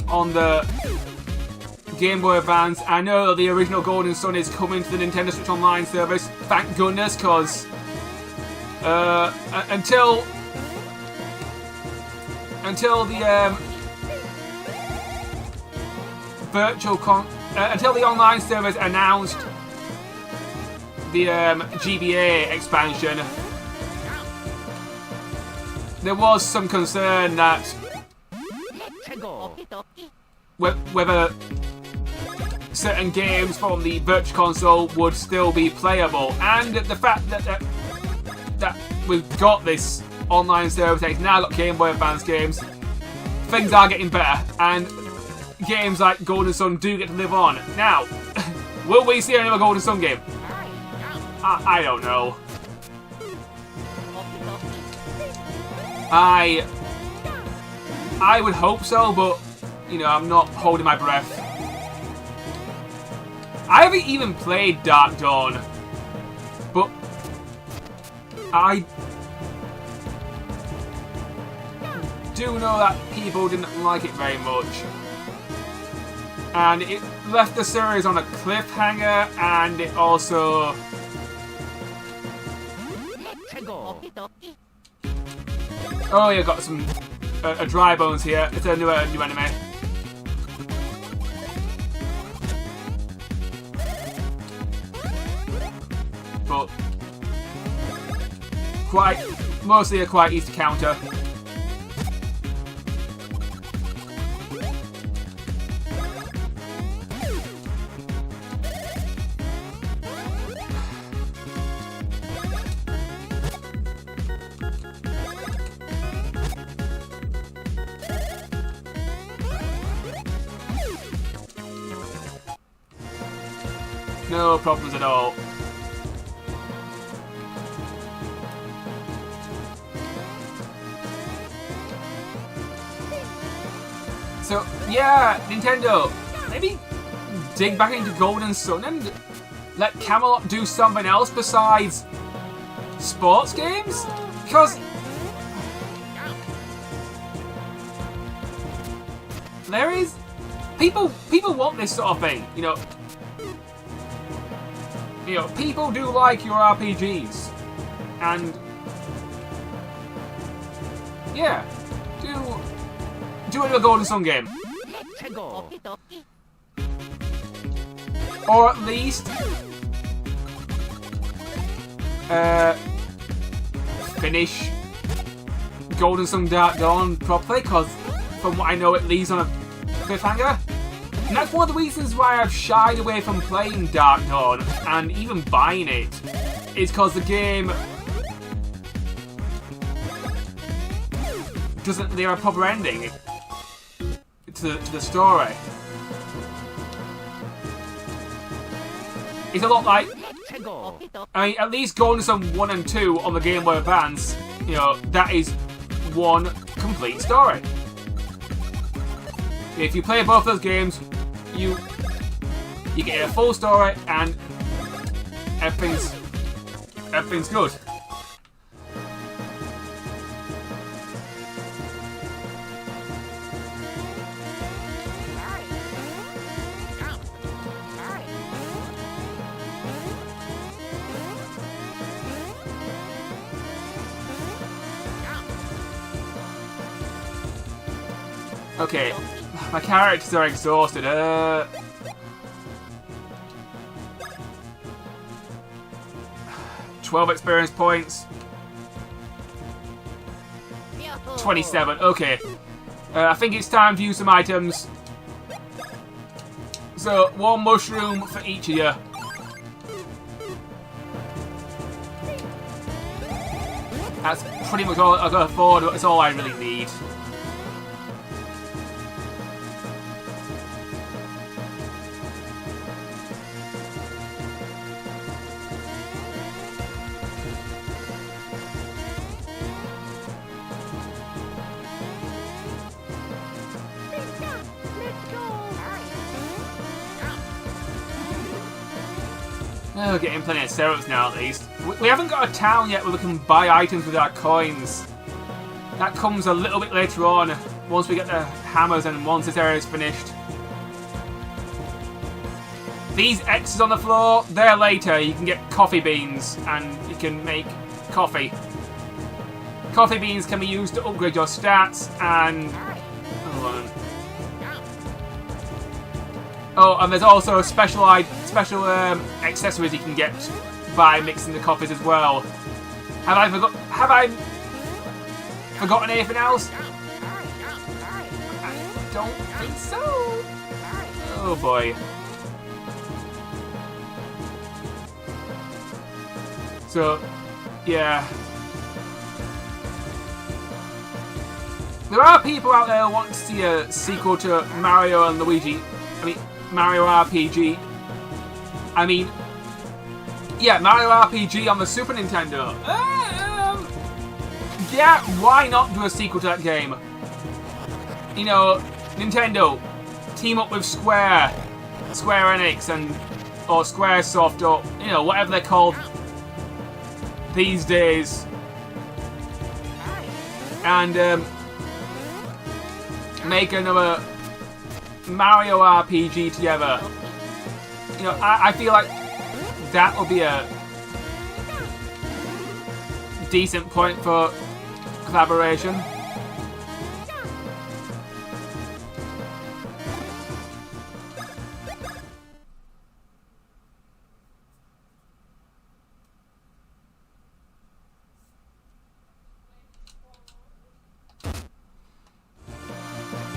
on the Game Boy Advance. I know the original Golden Sun is coming to the Nintendo Switch Online service. Thank goodness, because until the until the online service announced the GBA expansion, there was some concern that whether certain games from the Virtual Console would still be playable, and the fact that we've got this online service, it's now got Game Boy Advance games, things are getting better, and games like Golden Sun do get to live on. Now, will we see another Golden Sun game? I don't know. I would hope so, but, you know, I'm not holding my breath. I haven't even played Dark Dawn, but I do know that people didn't like it very much. And it left the series on a cliffhanger, and it also... Oh yeah, got some dry bones here. It's a new enemy. But mostly a quite easy counter. No problems at all. So, yeah, Nintendo, maybe dig back into Golden Sun and let Camelot do something else besides sports games? Because there is people want this sort of thing, you know. You know, people do like your RPGs, and yeah, do another Golden Sun game, or at least finish Golden Sun Dark Dawn properly, because from what I know it leaves on a cliffhanger. And that's one of the reasons why I've shied away from playing Dark Dawn and even buying it, is because the game doesn't leave a proper ending to the story. It's a lot like, I mean, at least Golden Sun 1 and 2 on the Game Boy Advance, you know, that is one complete story. If you play both those games, you get a full story and everything's good. Okay, my characters are exhausted. 12 experience points. 27. Okay. I think it's time to use some items. So, one mushroom for each of you. That's pretty much all I can afford. It's all I really need. Oh, we're getting plenty of syrups now, at least. We haven't got a town yet where we can buy items with our coins. That comes a little bit later on, once we get the hammers and once this area is finished. These X's on the floor, they're later. You can get coffee beans, and you can make coffee. Coffee beans can be used to upgrade your stats, and... hold on. Oh, and there's also special accessories you can get by mixing the coffees as well. Have I forgotten anything else? I don't think so. Oh boy. So, yeah. There are people out there who want to see a sequel to Mario and Luigi. Mario RPG. I mean, yeah, Mario RPG on the Super Nintendo. Yeah, why not do a sequel to that game? You know, Nintendo, team up with Square Enix, or Squaresoft, or, you know, whatever they're called these days. And, make another Mario RPG together. You know, I feel like that would be a decent point for collaboration.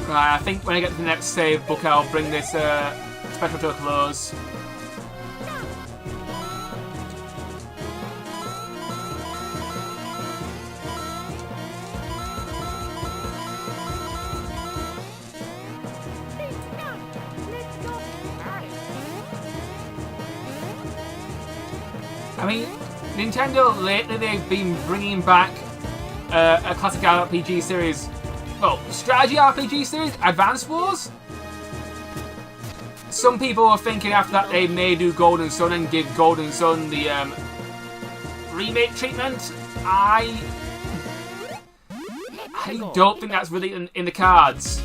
Right, I think when I get to the next save book, I'll bring this special to a close. I mean, Nintendo lately, they've been bringing back a classic RPG series. Well, strategy RPG series, Advance Wars? some people are thinking after that they may do Golden Sun and give Golden Sun the remake treatment. I don't think that's really in the cards.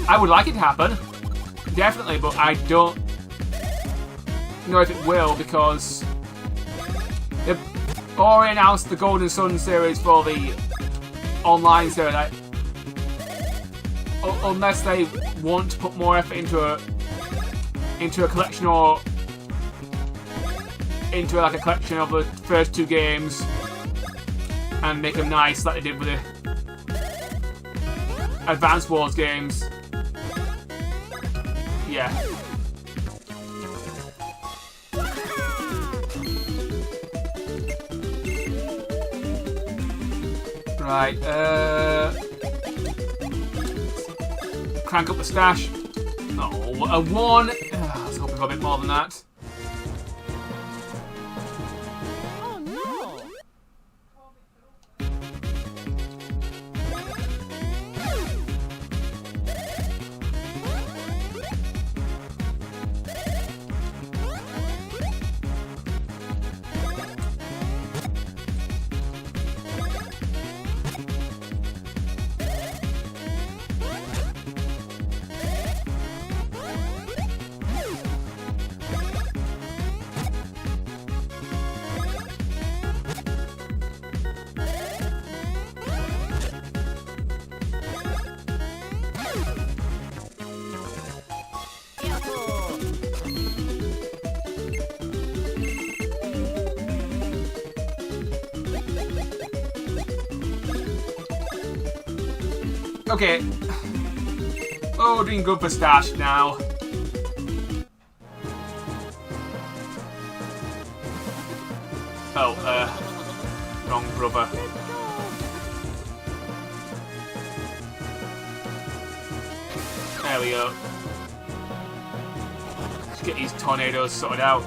I would like it to happen, definitely, but I don't know if it will because they've already announced the Golden Sun series for the online series. Unless they want to put more effort into a collection or into like a collection of the first 2 games and make them nice like they did with the Advance Wars games. Yeah. Right, crank up the stash. Oh, a 1. I was hoping for a bit more than that. Oh no! Okay. Oh, doing good for stash now. Oh, wrong brother. There we go. Let's get these tornadoes sorted out.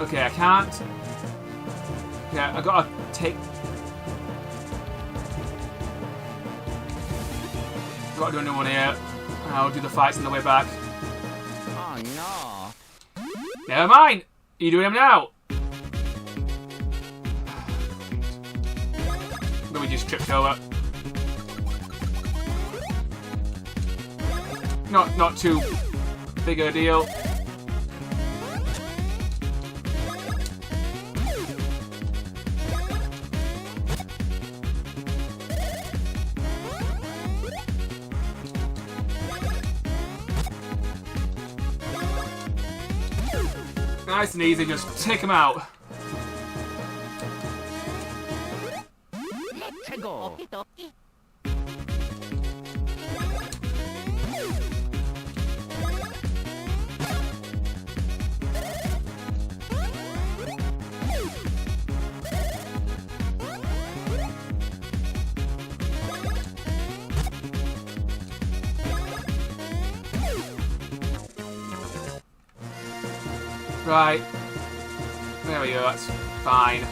Okay, I can't. Yeah, I gotta take. Gotta do a new one here. I'll do the fights on the way back. Oh no! Never mind! You doing them now? Luigi just tripped over. Not too big a deal. Nice and easy, just take him out. Let's go! Right. There we go, that's fine.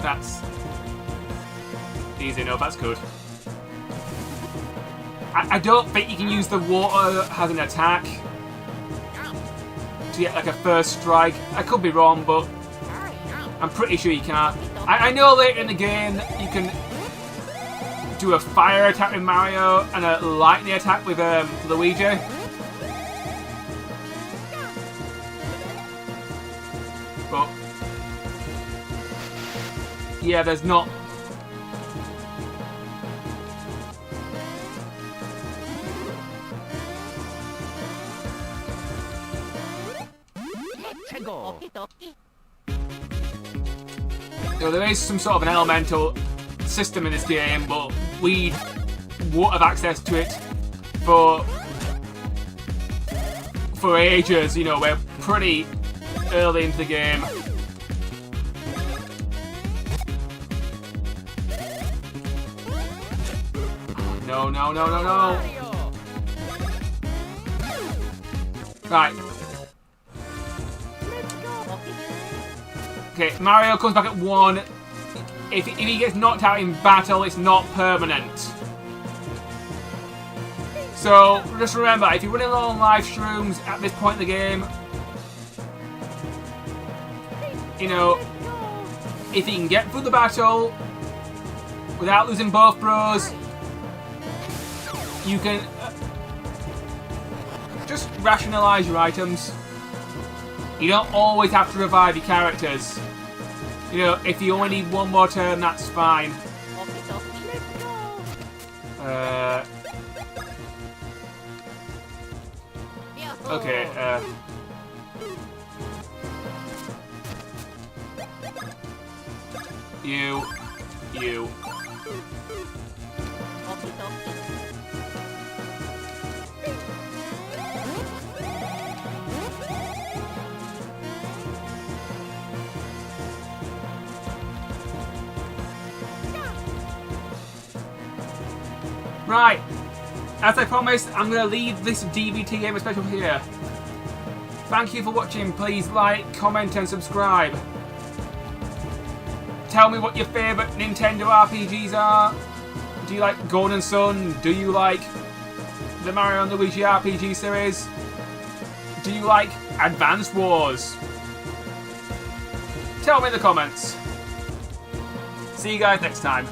That's easy enough, that's good. I don't think you can use the water as an attack to get like a first strike. I could be wrong, but I'm pretty sure you can't. I know later in the game you can do a fire attack with Mario and a lightning attack with Luigi. But yeah, there's not. You know, there is some sort of an elemental system in this game, but we won't have access to it for ages. You know, we're pretty early into the game. No, no, no, no, no. Right. Okay, Mario comes back at 1. If he gets knocked out in battle, it's not permanent. So, just remember, if you're running low on life shrooms at this point in the game, you know, if you can get through the battle without losing both bros, you can just rationalize your items. You don't always have to revive your characters. You know, if you only need one more turn, that's fine. Okay, you. Right, as I promised, I'm going to leave this DBTGamer special here. Thank you for watching. Please like, comment and subscribe. Tell me what your favourite Nintendo RPGs are. Do you like Golden Sun? Do you like the Mario and Luigi RPG series? Do you like Advanced Wars? Tell me in the comments. See you guys next time.